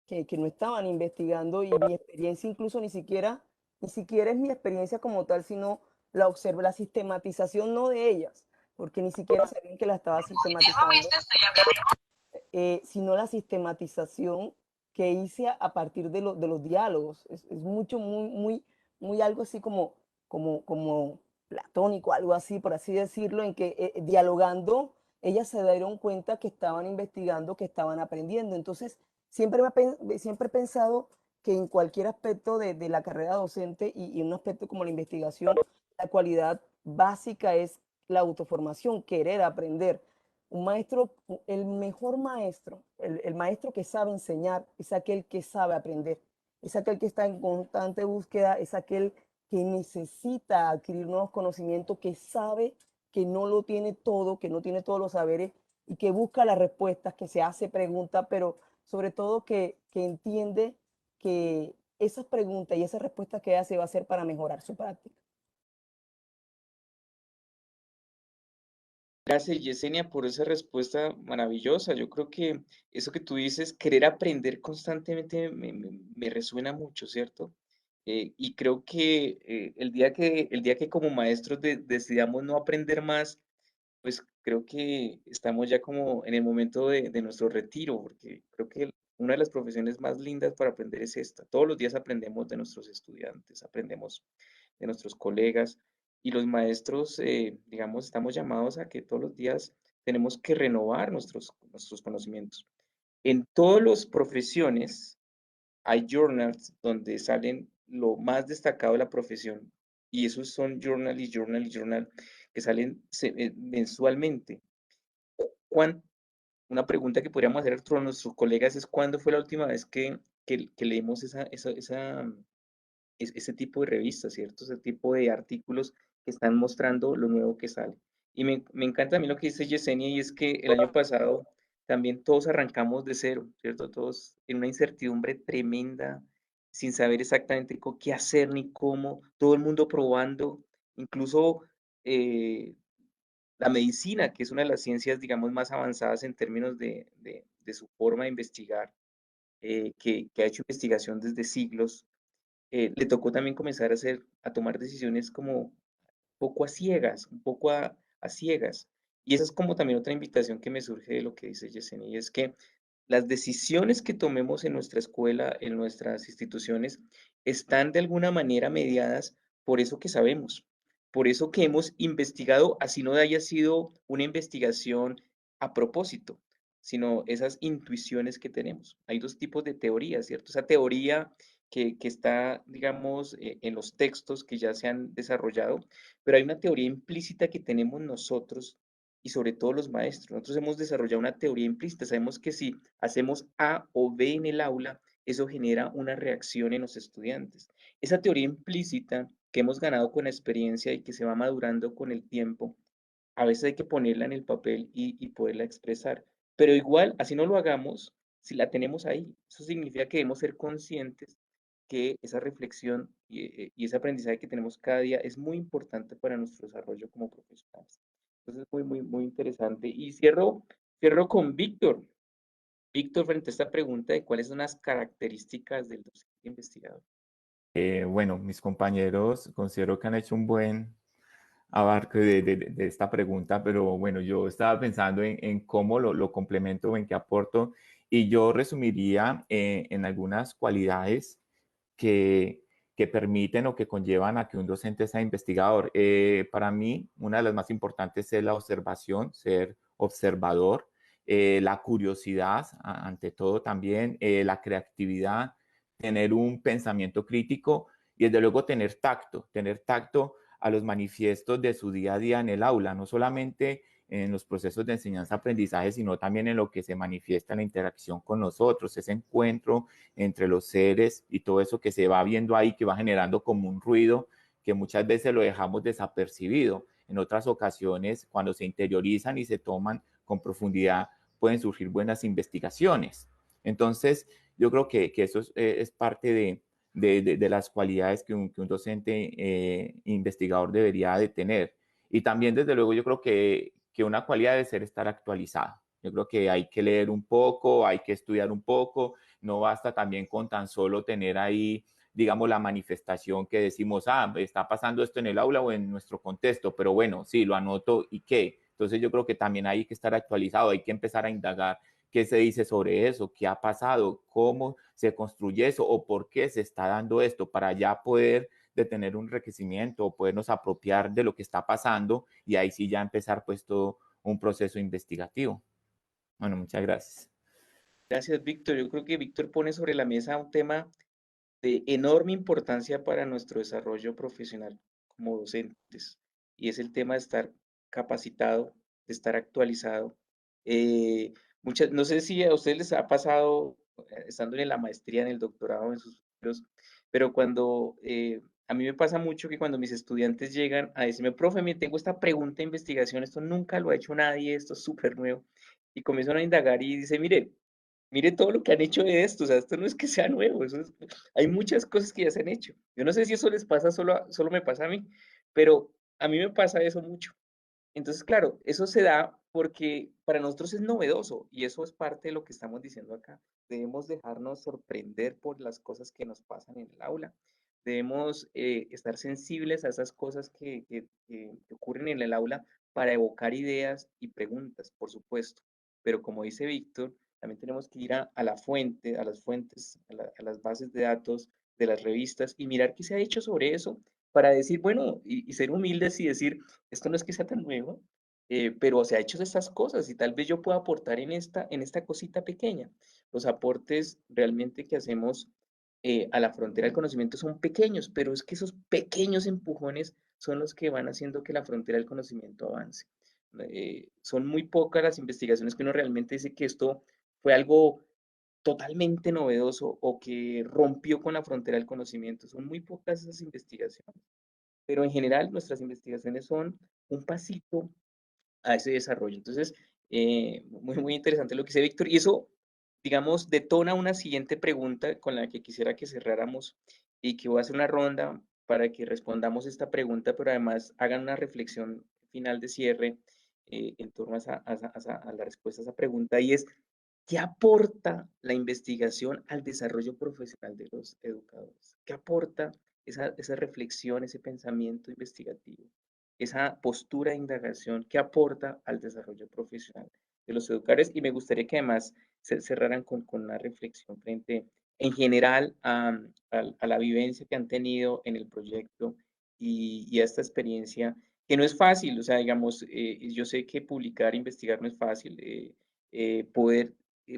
que no estaban investigando y mi experiencia incluso ni siquiera es mi experiencia como tal, sino la observo, la sistematización no de ellas, porque ni siquiera sabían que la estaba sistematizando, sino la sistematización que hice a partir de los diálogos. Es mucho, muy algo así como platónico, algo así, por así decirlo, en que dialogando ellas se dieron cuenta que estaban investigando, que estaban aprendiendo. Entonces, siempre he pensado que en cualquier aspecto de la carrera docente y en un aspecto como la investigación, la cualidad básica es la autoformación, querer aprender. Un maestro, el mejor maestro, el maestro que sabe enseñar, es aquel que sabe aprender, es aquel que está en constante búsqueda, es aquel que necesita adquirir nuevos conocimientos, que sabe que no lo tiene todo, que no tiene todos los saberes y que busca las respuestas, que se hace preguntas, pero sobre todo que entiende que esas preguntas y esas respuestas que hace va a ser para mejorar su práctica.
Gracias, Yesenia, por esa respuesta maravillosa. Yo creo que eso que tú dices, querer aprender constantemente, me resuena mucho, ¿cierto? Y creo que el día que como maestros decidamos no aprender más, pues creo que estamos ya como en el momento de nuestro retiro, porque creo que una de las profesiones más lindas para aprender es esta. Todos los días aprendemos de nuestros estudiantes, aprendemos de nuestros colegas y los maestros, digamos, estamos llamados a que todos los días tenemos que renovar nuestros conocimientos. En todas las profesiones hay journals donde salen lo más destacado de la profesión y esos son journal que salen mensualmente. ¿Cuán- una pregunta que podríamos hacer a todos nuestros colegas es ¿cuándo fue la última vez que leímos ese tipo de revistas, ¿cierto? Ese tipo de artículos que están mostrando lo nuevo que sale? Y me encanta a mí lo que dice Yesenia y es que el año pasado también todos arrancamos de cero, ¿cierto? Todos en una incertidumbre tremenda, sin saber exactamente qué hacer ni cómo, todo el mundo probando, incluso eh, la medicina, que es una de las ciencias, digamos, más avanzadas en términos de su forma de investigar, que ha hecho investigación desde siglos, le tocó también comenzar a tomar decisiones como poco a ciegas, un poco a ciegas. Y esa es como también otra invitación que me surge de lo que dice Yesenia, y es que las decisiones que tomemos en nuestra escuela, en nuestras instituciones, están de alguna manera mediadas por eso que sabemos, por eso que hemos investigado, así no haya sido una investigación a propósito, sino esas intuiciones que tenemos. Hay dos tipos de teorías, ¿cierto? Esa teoría que está, digamos, en los textos que ya se han desarrollado, pero hay una teoría implícita que tenemos nosotros y sobre todo los maestros. Nosotros hemos desarrollado una teoría implícita. Sabemos que si hacemos A o B en el aula, eso genera una reacción en los estudiantes. Esa teoría implícita que hemos ganado con la experiencia y que se va madurando con el tiempo, a veces hay que ponerla en el papel y poderla expresar. Pero igual, así no lo hagamos, si la tenemos ahí, eso significa que debemos ser conscientes que esa reflexión y ese aprendizaje que tenemos cada día es muy importante para nuestro desarrollo como profesionales. Entonces, muy interesante. Y cierro con Víctor. Víctor, frente a esta pregunta de cuáles son las características del docente investigador.
Bueno, mis compañeros considero que han hecho un buen abarque de esta pregunta, pero bueno, yo estaba pensando en cómo lo complemento o en qué aporto, y yo resumiría en algunas cualidades que, que permiten o que conllevan a que un docente sea investigador. Para mí, una de las más importantes es la observación, ser observador, la curiosidad, ante todo también, la creatividad, tener un pensamiento crítico y desde luego tener tacto a los manifiestos de su día a día en el aula, no solamente en los procesos de enseñanza-aprendizaje, sino también en lo que se manifiesta en la interacción con nosotros, ese encuentro entre los seres y todo eso que se va viendo ahí, que va generando como un ruido que muchas veces lo dejamos desapercibido. En otras ocasiones, cuando se interiorizan y se toman con profundidad, pueden surgir buenas investigaciones. Entonces, yo creo que eso es parte de las cualidades que un docente investigador debería de tener. Y también, desde luego, yo creo que una cualidad debe ser estar actualizado. Yo creo que hay que leer un poco, hay que estudiar un poco, no basta también con tan solo tener ahí, digamos, la manifestación que decimos, está pasando esto en el aula o en nuestro contexto, pero bueno, sí, lo anoto y qué. Entonces yo creo que también hay que estar actualizado, hay que empezar a indagar qué se dice sobre eso, qué ha pasado, cómo se construye eso o por qué se está dando esto para ya poder de tener un enriquecimiento o podernos apropiar de lo que está pasando y ahí sí ya empezar pues todo un proceso investigativo. Bueno, muchas gracias.
Gracias, Víctor. Yo creo que Víctor pone sobre la mesa un tema de enorme importancia para nuestro desarrollo profesional como docentes, y es el tema de estar capacitado, de estar actualizado. No sé si a ustedes les ha pasado, estando en la maestría, en el doctorado, en sus estudios, pero cuando a mí me pasa mucho que cuando mis estudiantes llegan a decirme, profe, me tengo esta pregunta de investigación, esto nunca lo ha hecho nadie, esto es súper nuevo, y comienzan a indagar y dice, mire, Mire todo lo que han hecho de esto, o sea, esto no es que sea nuevo, hay muchas cosas que ya se han hecho. Yo no sé si eso les pasa solo me pasa a mí, pero a mí me pasa eso mucho. Entonces, claro, eso se da porque para nosotros es novedoso y eso es parte de lo que estamos diciendo acá. Debemos dejarnos sorprender por las cosas que nos pasan en el aula. Debemos estar sensibles a esas cosas que ocurren en el aula para evocar ideas y preguntas, por supuesto. Pero como dice Víctor, también tenemos que ir a la fuente, a las fuentes, a las bases de datos de las revistas y mirar qué se ha hecho sobre eso para decir, bueno, y ser humildes y decir, esto no es que sea tan nuevo, pero se ha hecho estas cosas y tal vez yo pueda aportar en esta cosita pequeña. Los aportes realmente que hacemos a la frontera del conocimiento son pequeños, pero es que esos pequeños empujones son los que van haciendo que la frontera del conocimiento avance. Son muy pocas las investigaciones que uno realmente dice que esto fue algo totalmente novedoso o que rompió con la frontera del conocimiento. Son muy pocas esas investigaciones, pero en general nuestras investigaciones son un pasito a ese desarrollo. Entonces, muy interesante lo que dice Víctor. Y eso, digamos, detona una siguiente pregunta con la que quisiera que cerráramos y que voy a hacer una ronda para que respondamos esta pregunta, pero además hagan una reflexión final de cierre en torno a la respuesta a esa pregunta y es, ¿qué aporta la investigación al desarrollo profesional de los educadores? ¿Qué aporta esa reflexión, ese pensamiento investigativo, esa postura de indagación? ¿Qué aporta al desarrollo profesional de los educadores? Y me gustaría que además se cerraran con una reflexión frente en general a la vivencia que han tenido en el proyecto y a esta experiencia que no es fácil, o sea, digamos, yo sé que publicar, investigar no es fácil, poder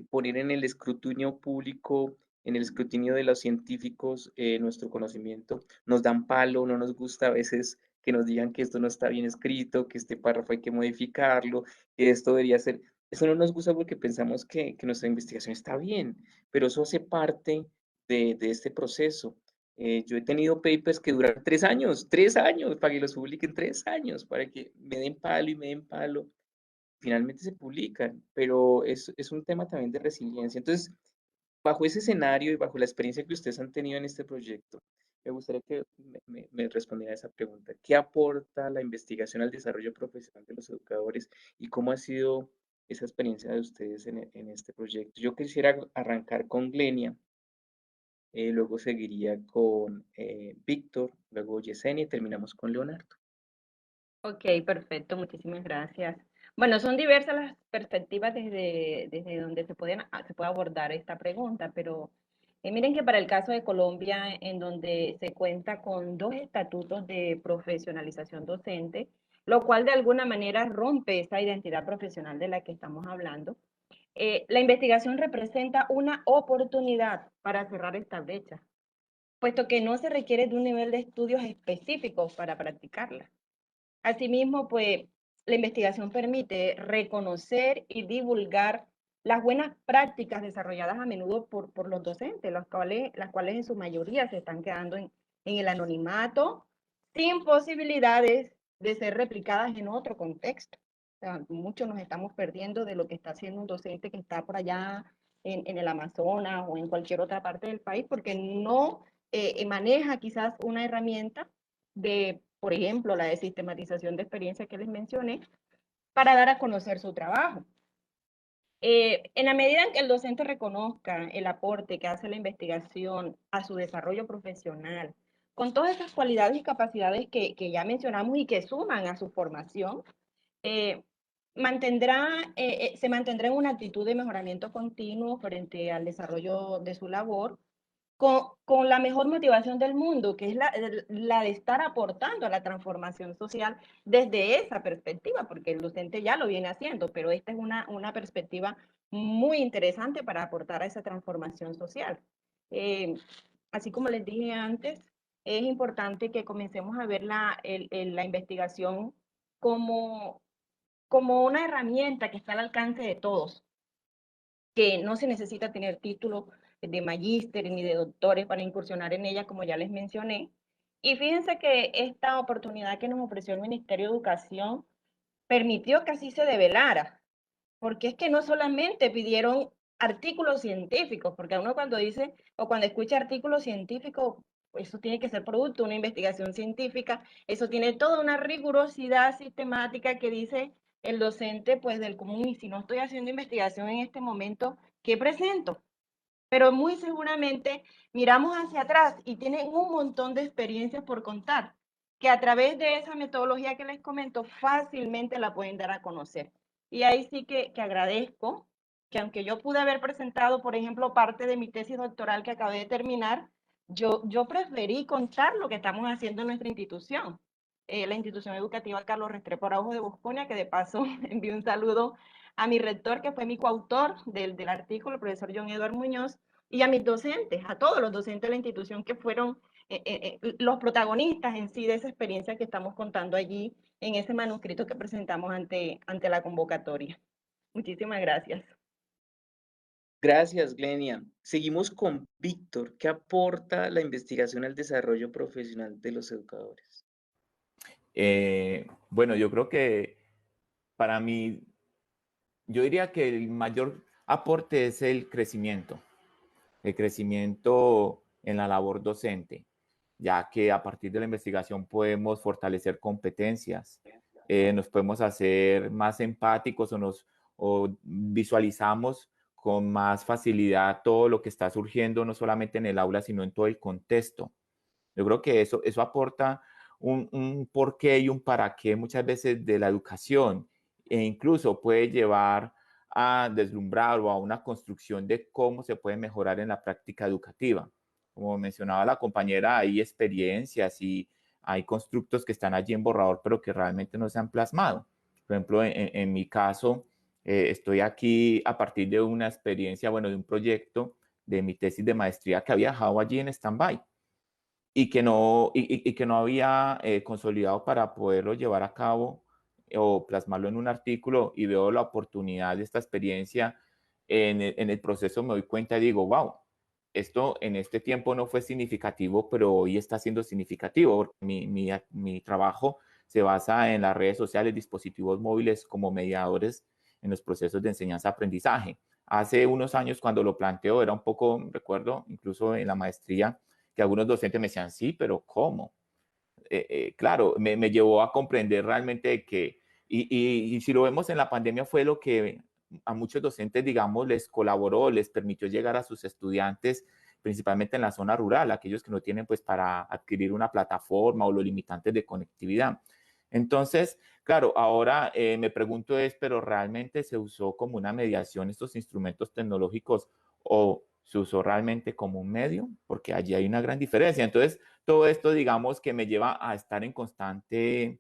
poner en el escrutinio público, en el escrutinio de los científicos, nuestro conocimiento. Nos dan palo, no nos gusta a veces que nos digan que esto no está bien escrito, que este párrafo hay que modificarlo, que esto debería ser. Eso no nos gusta porque pensamos que nuestra investigación está bien, pero eso hace parte de este proceso. Yo he tenido papers que duran 3 años, para que los publiquen 3 años, para que me den palo y me den palo finalmente se publican, pero es un tema también de resiliencia. Entonces, bajo ese escenario y bajo la experiencia que ustedes han tenido en este proyecto, me gustaría que me respondiera a esa pregunta. ¿Qué aporta la investigación al desarrollo profesional de los educadores y cómo ha sido esa experiencia de ustedes en este proyecto? Yo quisiera arrancar con Glenia, luego seguiría con Víctor, luego Yesenia y terminamos con Leonardo.
Ok, perfecto, muchísimas gracias. Bueno, son diversas las perspectivas desde donde se puede abordar esta pregunta, pero miren que para el caso de Colombia, en donde se cuenta con 2 estatutos de profesionalización docente, lo cual de alguna manera rompe esa identidad profesional de la que estamos hablando, la investigación representa una oportunidad para cerrar esta brecha, puesto que no se requiere de un nivel de estudios específicos para practicarla. Asimismo, pues la investigación permite reconocer y divulgar las buenas prácticas desarrolladas a menudo por los docentes, las cuales en su mayoría se están quedando en el anonimato, sin posibilidades de ser replicadas en otro contexto. O sea, muchos nos estamos perdiendo de lo que está haciendo un docente que está por allá en el Amazonas o en cualquier otra parte del país, porque no maneja quizás una herramienta de, por ejemplo, la de sistematización de experiencias que les mencioné, para dar a conocer su trabajo. En la medida en que el docente reconozca el aporte que hace la investigación a su desarrollo profesional, con todas esas cualidades y capacidades que ya mencionamos y que suman a su formación, se mantendrá en una actitud de mejoramiento continuo frente al desarrollo de su labor, con la mejor motivación del mundo, que es la de estar aportando a la transformación social desde esa perspectiva, porque el docente ya lo viene haciendo, pero esta es una perspectiva muy interesante para aportar a esa transformación social. Así como les dije antes, es importante que comencemos a ver la investigación como una herramienta que está al alcance de todos, que no se necesita tener título de magíster ni de doctores para incursionar en ella, como ya les mencioné. Y fíjense que esta oportunidad que nos ofreció el Ministerio de Educación permitió que así se develara, porque es que no solamente pidieron artículos científicos, porque uno cuando dice o cuando escucha artículos científicos, eso tiene que ser producto de una investigación científica, eso tiene toda una rigurosidad sistemática que dice el docente pues del común, y si no estoy haciendo investigación en este momento, ¿qué presento? Pero muy seguramente miramos hacia atrás y tienen un montón de experiencias por contar, que a través de esa metodología que les comento fácilmente la pueden dar a conocer. Y ahí sí que agradezco que aunque yo pude haber presentado, por ejemplo, parte de mi tesis doctoral que acabé de terminar, yo preferí contar lo que estamos haciendo en nuestra institución. La institución educativa Carlos Restrepo Araujo de Bosconia, que de paso envío un saludo a mi rector, que fue mi coautor del artículo, el profesor John Eduardo Muñoz, y a mis docentes, a todos los docentes de la institución que fueron los protagonistas en sí de esa experiencia que estamos contando allí en ese manuscrito que presentamos ante la convocatoria. Muchísimas gracias.
Gracias, Glenia. Seguimos con Víctor. ¿Qué aporta la investigación al desarrollo profesional de los educadores?
Bueno, yo creo que para mí, yo diría que el mayor aporte es el crecimiento en la labor docente, ya que a partir de la investigación podemos fortalecer competencias, nos podemos hacer más empáticos o visualizamos con más facilidad todo lo que está surgiendo, no solamente en el aula, sino en todo el contexto. Yo creo que eso aporta un porqué y un para qué muchas veces de la educación, e incluso puede llevar a deslumbrar o a una construcción de cómo se puede mejorar en la práctica educativa. Como mencionaba la compañera, hay experiencias y hay constructos que están allí en borrador, pero que realmente no se han plasmado. Por ejemplo, en mi caso, estoy aquí a partir de una experiencia, bueno, de un proyecto de mi tesis de maestría que había dejado allí en stand-by y que no había consolidado para poderlo llevar a cabo o plasmarlo en un artículo, y veo la oportunidad de esta experiencia en el proceso, me doy cuenta y digo, wow, esto en este tiempo no fue significativo, pero hoy está siendo significativo, porque mi trabajo se basa en las redes sociales, dispositivos móviles como mediadores en los procesos de enseñanza-aprendizaje. Hace unos años cuando lo planteo era un poco, recuerdo, incluso en la maestría, que algunos docentes me decían, sí, pero ¿cómo? Claro, me llevó a comprender realmente que, y si lo vemos en la pandemia, fue lo que a muchos docentes, digamos, les colaboró, les permitió llegar a sus estudiantes, principalmente en la zona rural, aquellos que no tienen pues para adquirir una plataforma o los limitantes de conectividad. Entonces, claro, ahora me pregunto pero ¿realmente se usó como una mediación estos instrumentos tecnológicos o se usó realmente como un medio? Porque allí hay una gran diferencia. Entonces, todo esto, digamos, que me lleva a estar en constante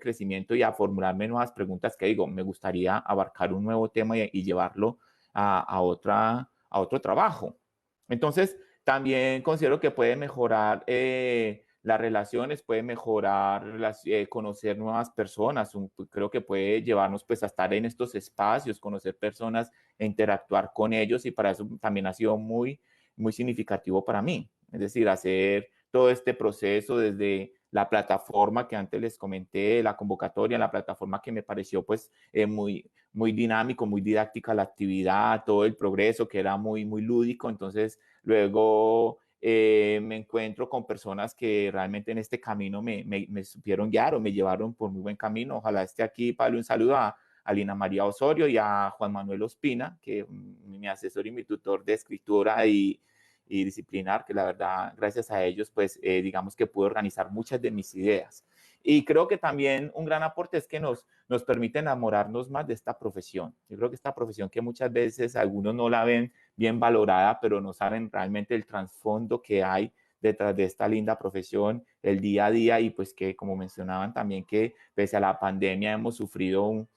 crecimiento y a formularme nuevas preguntas que digo, me gustaría abarcar un nuevo tema y llevarlo a otro trabajo. Entonces, también considero que puede mejorar las relaciones, puede mejorar conocer nuevas personas. Creo que puede llevarnos pues a estar en estos espacios, conocer personas e interactuar con ellos, y para eso también ha sido muy, muy significativo para mí. Es decir, hacer todo este proceso desde la plataforma que antes les comenté, la convocatoria, la plataforma que me pareció pues muy, muy dinámico, muy didáctica la actividad, todo el progreso que era muy, muy lúdico. Entonces, luego me encuentro con personas que realmente en este camino me supieron guiar o me llevaron por muy buen camino. Ojalá esté aquí, Pablo, un saludo a Lina María Osorio y a Juan Manuel Ospina, que es mi asesor y mi tutor de escritura y disciplinar, que la verdad, gracias a ellos, pues digamos que pude organizar muchas de mis ideas. Y creo que también un gran aporte es que nos permite enamorarnos más de esta profesión. Yo creo que esta profesión que muchas veces algunos no la ven bien valorada, pero no saben realmente el trasfondo que hay detrás de esta linda profesión, el día a día, y pues que como mencionaban también que pese a la pandemia hemos sufrido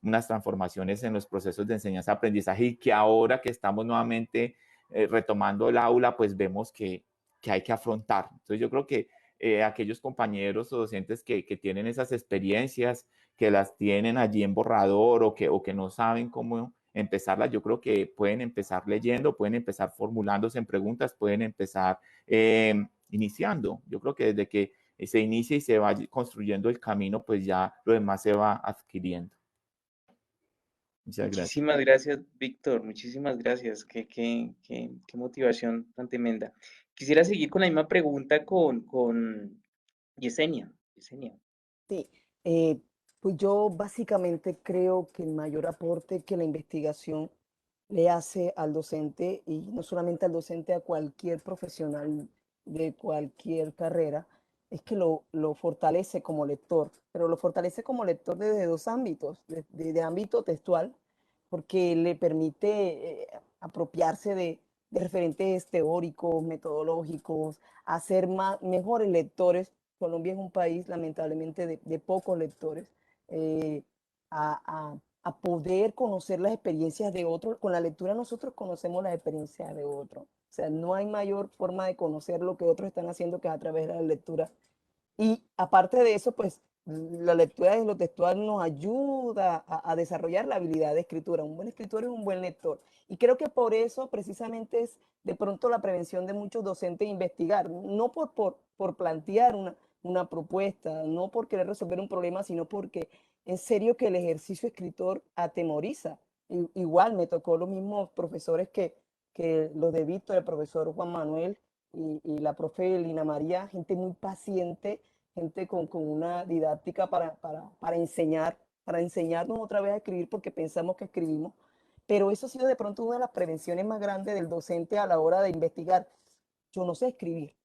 unas transformaciones en los procesos de enseñanza-aprendizaje, y que ahora que estamos nuevamente retomando el aula, pues vemos que hay que afrontar. Entonces yo creo que aquellos compañeros o docentes que tienen esas experiencias, que las tienen allí en borrador o que no saben cómo empezarlas, yo creo que pueden empezar leyendo, pueden empezar formulándose en preguntas, pueden empezar iniciando. Yo creo que desde que se inicia y se va construyendo el camino, pues ya lo demás se va adquiriendo. Muchas gracias.
Muchísimas gracias, Víctor. Muchísimas gracias. Qué motivación tan tremenda. Quisiera seguir con la misma pregunta con Yesenia. Yesenia.
Sí, pues yo básicamente creo que el mayor aporte que la investigación le hace al docente, y no solamente al docente, a cualquier profesional de cualquier carrera, es que lo fortalece como lector, pero lo fortalece como lector desde dos ámbitos, de ámbito textual, porque le permite apropiarse de referentes teóricos, metodológicos, hacer mejores lectores. Colombia es un país lamentablemente de pocos lectores, eh, a poder conocer las experiencias de otros. Con la lectura nosotros conocemos las experiencias de otros. O sea, no hay mayor forma de conocer lo que otros están haciendo que a través de la lectura. Y aparte de eso, pues la lectura de lo textual nos ayuda a desarrollar la habilidad de escritura. Un buen escritor es un buen lector. Y creo que por eso precisamente es de pronto la prevención de muchos docentes investigar, no por plantear una propuesta, no por querer resolver un problema, sino porque en serio que el ejercicio escritor atemoriza. Igual me tocó los mismos profesores que los de Víctor, el profesor Juan Manuel, y la profe Lina María, gente muy paciente, gente con una didáctica para enseñar, para enseñarnos otra vez a escribir porque pensamos que escribimos. Pero eso ha sido de pronto una de las prevenciones más grandes del docente a la hora de investigar. Yo no sé escribir,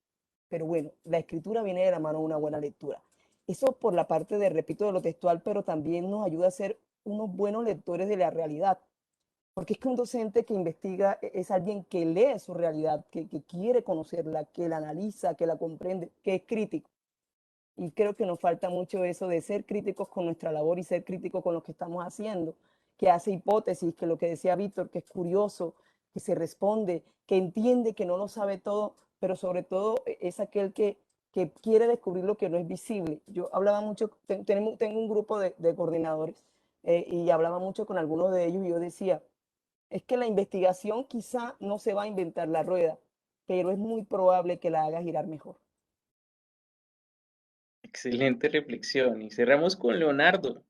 pero bueno, la escritura viene de la mano de una buena lectura. Eso por la parte de, repito, de lo textual, pero también nos ayuda a ser unos buenos lectores de la realidad. Porque es que un docente que investiga es alguien que lee su realidad, que quiere conocerla, que la analiza, que la comprende, que es crítico. Y creo que nos falta mucho eso de ser críticos con nuestra labor y ser críticos con lo que estamos haciendo, que hace hipótesis, que lo que decía Víctor, que es curioso, que se responde, que entiende que no lo sabe todo, pero sobre todo es aquel que quiere descubrir lo que no es visible. Yo hablaba mucho, tengo un grupo de coordinadores y hablaba mucho con algunos de ellos y yo decía, es que la investigación quizá no se va a inventar la rueda, pero es muy probable que la haga girar mejor.
Excelente reflexión. Y cerramos con Leonardo.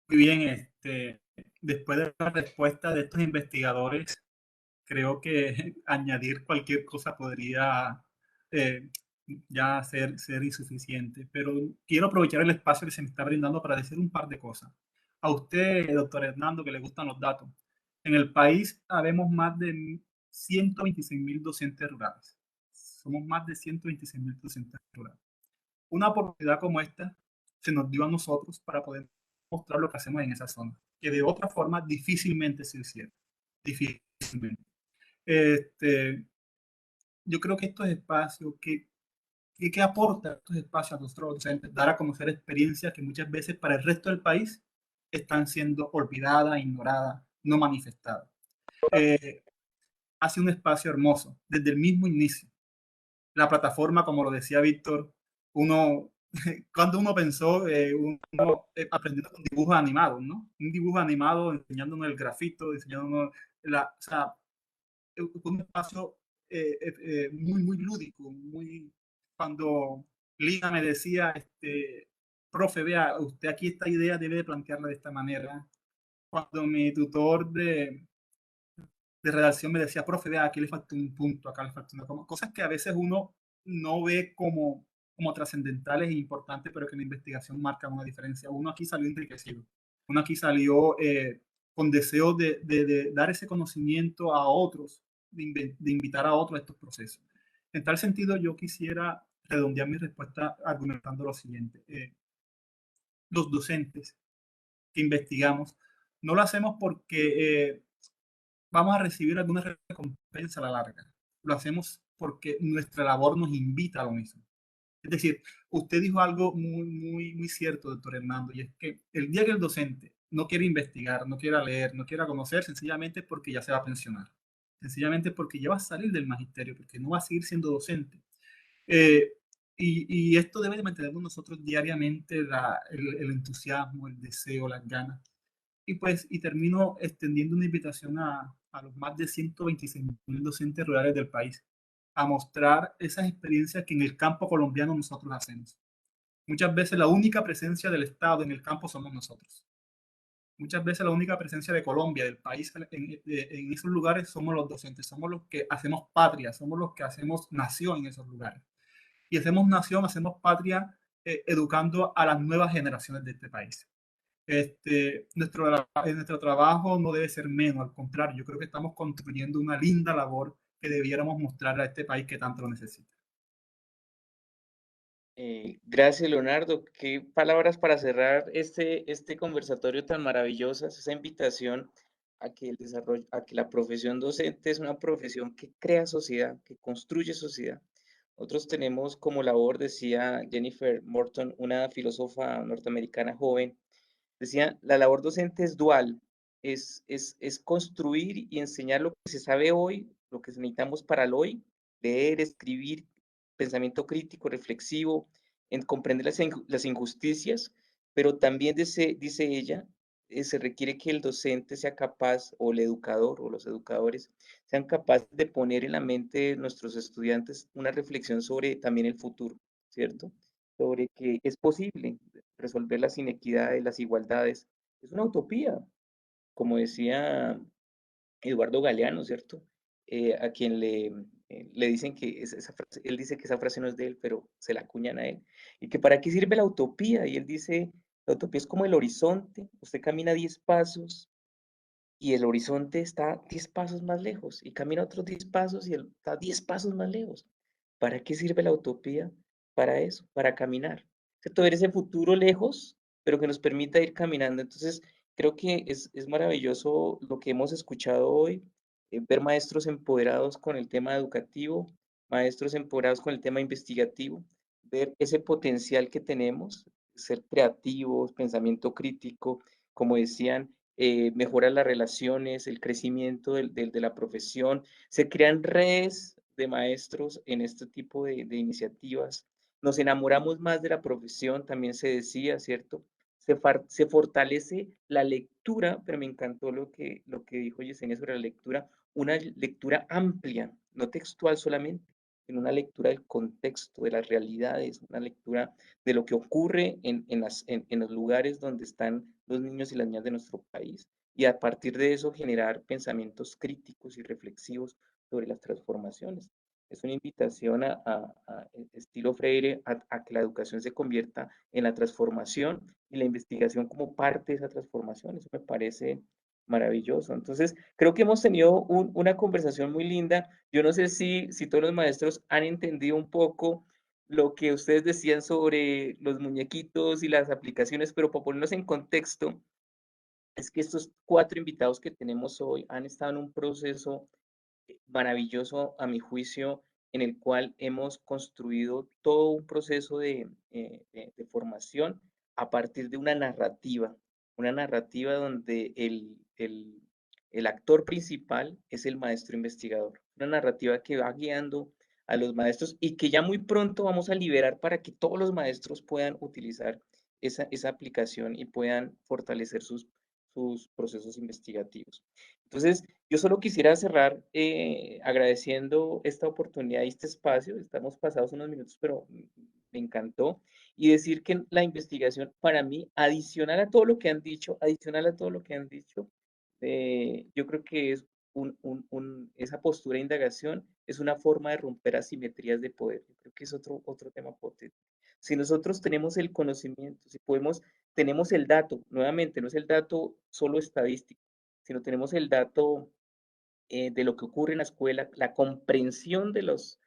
Muy bien, después de la respuesta de estos investigadores, creo que añadir cualquier cosa podría eh, ya ser insuficiente, pero quiero aprovechar el espacio que se me está brindando para decir un par de cosas. A usted, doctor Hernando, que le gustan los datos, en el país habemos más de 126.000 docentes rurales. Somos más de 126.000 docentes rurales. Una oportunidad como esta se nos dio a nosotros para poder mostrar lo que hacemos en esa zona, que de otra forma difícilmente se hiciera. Difícilmente. Yo creo que estos espacios, ¿qué aporta estos espacios a nuestros docentes? Dar a conocer experiencias que muchas veces para el resto del país están siendo olvidadas, ignoradas, no manifestadas. Hace un espacio hermoso desde el mismo inicio. La plataforma, como lo decía Víctor, cuando uno pensó, aprendiendo con dibujos animados, ¿no? Un dibujo animado enseñándonos el grafito, enseñándonos o sea, un espacio muy, muy lúdico, cuando Lina me decía, profe, vea, usted aquí esta idea debe de plantearla de esta manera. Cuando mi tutor de redacción me decía, profe, vea, aquí le falta un punto, acá le falta una coma. Cosas que a veces uno no ve como trascendentales e importantes, pero que en la investigación marcan una diferencia. Uno aquí salió enriquecido. Uno aquí salió con deseo de dar ese conocimiento a otros, de invitar a otros a estos procesos. En tal sentido, yo quisiera redondear mi respuesta argumentando lo siguiente. Los docentes que investigamos, no lo hacemos porque vamos a recibir alguna recompensa a la larga. Lo hacemos porque nuestra labor nos invita a lo mismo. Es decir, usted dijo algo muy, muy, muy cierto, doctor Hernando, y es que el día que el docente no quiere investigar, no quiera leer, no quiera conocer, sencillamente porque ya se va a pensionar. Sencillamente porque ya va a salir del magisterio, porque no va a seguir siendo docente. Y esto debe de mantenernos nosotros diariamente el entusiasmo, el deseo, las ganas. Y termino extendiendo una invitación a los más de 126.000 docentes rurales del país a mostrar esas experiencias que en el campo colombiano nosotros hacemos. Muchas veces la única presencia del Estado en el campo somos nosotros. Muchas veces la única presencia de Colombia, del país, en esos lugares somos los docentes, somos los que hacemos patria, somos los que hacemos nación en esos lugares. Y hacemos nación, hacemos patria educando a las nuevas generaciones de este país. Nuestro trabajo no debe ser menos, al contrario, yo creo que estamos construyendo una linda labor que debiéramos mostrarle a este país que tanto lo necesita.
Gracias, Leonardo. Qué palabras para cerrar este conversatorio tan maravilloso, esa invitación a que el desarrollo, a que la profesión docente es una profesión que crea sociedad, que construye sociedad. Nosotros tenemos como labor, decía Jennifer Morton, una filósofa norteamericana joven, decía, la labor docente es dual, es construir y enseñar lo que se sabe hoy, lo que necesitamos para el hoy, leer, escribir, pensamiento crítico, reflexivo, en comprender las injusticias, pero también dice ella, se requiere que el docente sea capaz, o el educador, o los educadores, sean capaces de poner en la mente de nuestros estudiantes una reflexión sobre también el futuro, ¿cierto? Sobre que es posible resolver las inequidades, las igualdades. Es una utopía, como decía Eduardo Galeano, ¿cierto? A quien le dicen que esa frase, él dice que esa frase no es de él, pero se la acuñan a él. Y que para qué sirve la utopía. Y él dice, la utopía es como el horizonte. Usted camina 10 pasos y el horizonte está 10 pasos más lejos. Y camina otros 10 pasos y está 10 pasos más lejos. ¿Para qué sirve la utopía? Para eso, para caminar. ¿Cierto? Ver ese futuro lejos, pero que nos permita ir caminando. Entonces, creo que es maravilloso lo que hemos escuchado hoy, ver maestros empoderados con el tema educativo, maestros empoderados con el tema investigativo, ver ese potencial que tenemos, ser creativos, pensamiento crítico, como decían, mejora las relaciones, el crecimiento de la profesión, se crean redes de maestros en este tipo de iniciativas. Nos enamoramos más de la profesión, también se decía, ¿cierto? Se fortalece la lectura, pero me encantó lo que dijo Yesenia sobre la lectura, una lectura amplia, no textual solamente, sino una lectura del contexto, de las realidades, una lectura de lo que ocurre en los lugares donde están los niños y las niñas de nuestro país. Y a partir de eso generar pensamientos críticos y reflexivos sobre las transformaciones. Es una invitación estilo Freire a que la educación se convierta en la transformación y la investigación como parte de esa transformación. Eso me parece maravilloso. Entonces, creo que hemos tenido una conversación muy linda. Yo no sé si todos los maestros han entendido un poco lo que ustedes decían sobre los muñequitos y las aplicaciones, pero para ponernos en contexto, es que estos 4 invitados que tenemos hoy han estado en un proceso maravilloso, a mi juicio, en el cual hemos construido todo un proceso de formación a partir de una narrativa donde el actor principal es el maestro investigador, una narrativa que va guiando a los maestros y que ya muy pronto vamos a liberar para que todos los maestros puedan utilizar esa aplicación y puedan fortalecer sus procesos investigativos. Entonces, yo solo quisiera cerrar agradeciendo esta oportunidad y este espacio. Estamos pasados unos minutos, pero me encantó. Y decir que la investigación, para mí, adicional a todo lo que han dicho, yo creo que es esa postura de indagación es una forma de romper asimetrías de poder. Yo creo que es otro tema potente. Si nosotros tenemos el conocimiento, si tenemos el dato, nuevamente, no es el dato solo estadístico, sino tenemos el dato de lo que ocurre en la escuela, la comprensión de los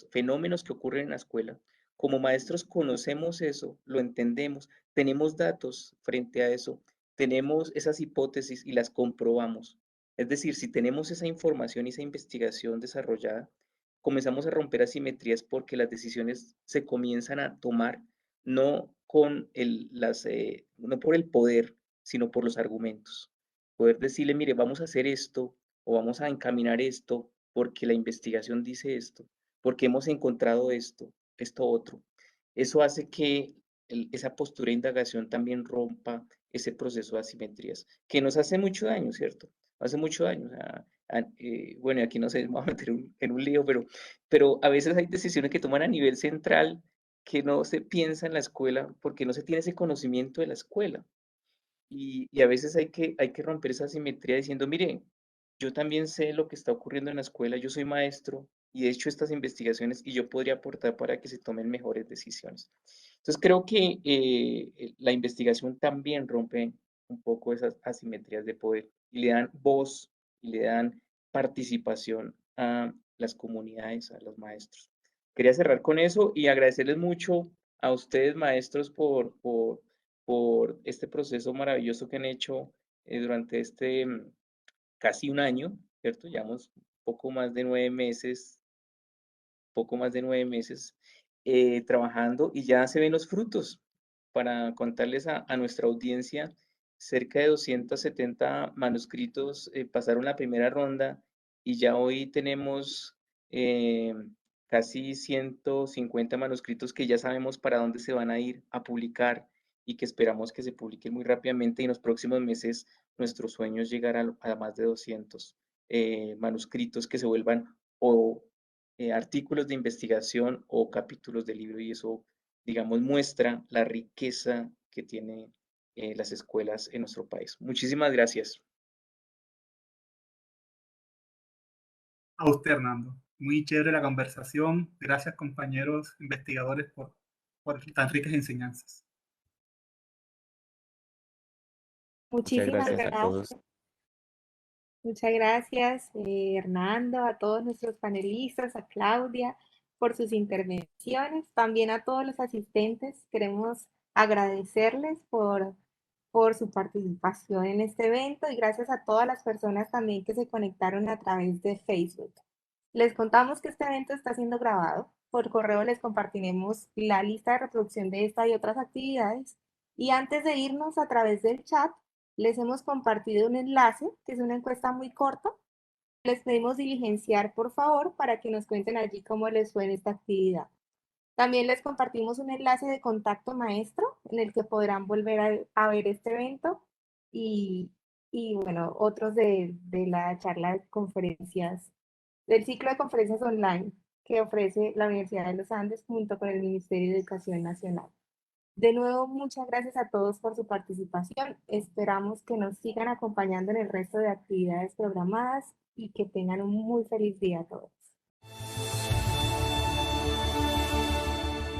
fenómenos que ocurren en la escuela. Como maestros conocemos eso, lo entendemos, tenemos datos frente a eso, tenemos esas hipótesis y las comprobamos. Es decir, si tenemos esa información y esa investigación desarrollada, comenzamos a romper asimetrías porque las decisiones se comienzan a tomar no no por el poder, sino por los argumentos. Poder decirle, mire, vamos a hacer esto o vamos a encaminar esto porque la investigación dice esto, porque hemos encontrado esto otro. Eso hace que esa postura de indagación también rompa ese proceso de asimetrías, que nos hace mucho daño, ¿cierto? Hace mucho daño. O sea, bueno, aquí no sé, vamos a meter en un lío, pero a veces hay decisiones que toman a nivel central que no se piensa en la escuela porque no se tiene ese conocimiento de la escuela. y a veces hay que romper esa simetría diciendo, mire, yo también sé lo que está ocurriendo en la escuela, yo soy maestro y he hecho estas investigaciones y yo podría aportar para que se tomen mejores decisiones. Entonces creo que la investigación también rompe un poco esas asimetrías de poder y le dan voz y le dan participación a las comunidades, a los maestros. Quería cerrar con eso y agradecerles mucho a ustedes, maestros, por este proceso maravilloso que han hecho durante este casi un año, ¿cierto? Llevamos poco más de 9 meses trabajando y ya se ven los frutos. Para contarles a nuestra audiencia, cerca de 270 manuscritos pasaron la primera ronda y ya hoy tenemos eh, casi 150 manuscritos que ya sabemos para dónde se van a ir a publicar y que esperamos que se publiquen muy rápidamente y en los próximos meses nuestro sueño es llegar a más de 200 manuscritos que se vuelvan o artículos de investigación o capítulos de libro y eso, digamos, muestra la riqueza que tiene las escuelas en nuestro país. Muchísimas gracias.
A usted, Hernando. Muy chévere la conversación. Gracias, compañeros investigadores, por tan ricas enseñanzas.
Muchas
Muchísimas
gracias a todos.
gracias. Muchas gracias, Hernando, a todos nuestros panelistas, a Claudia por sus intervenciones, también a todos los asistentes. Queremos agradecerles por su participación en este evento y gracias a todas las personas también que se conectaron a través de Facebook. Les contamos que este evento está siendo grabado. Por correo les compartiremos la lista de reproducción de esta y otras actividades. Y antes de irnos a través del chat, les hemos compartido un enlace, que es una encuesta muy corta. Les pedimos diligenciar, por favor, para que nos cuenten allí cómo les fue en esta actividad. También les compartimos un enlace de contacto maestro en el que podrán volver a ver este evento y bueno, otros de la charla de conferencias, del ciclo de conferencias online que ofrece la Universidad de los Andes junto con el Ministerio de Educación Nacional. De nuevo, muchas gracias a todos por su participación. Esperamos que nos sigan acompañando en el resto de actividades programadas y que tengan un muy feliz día a todos.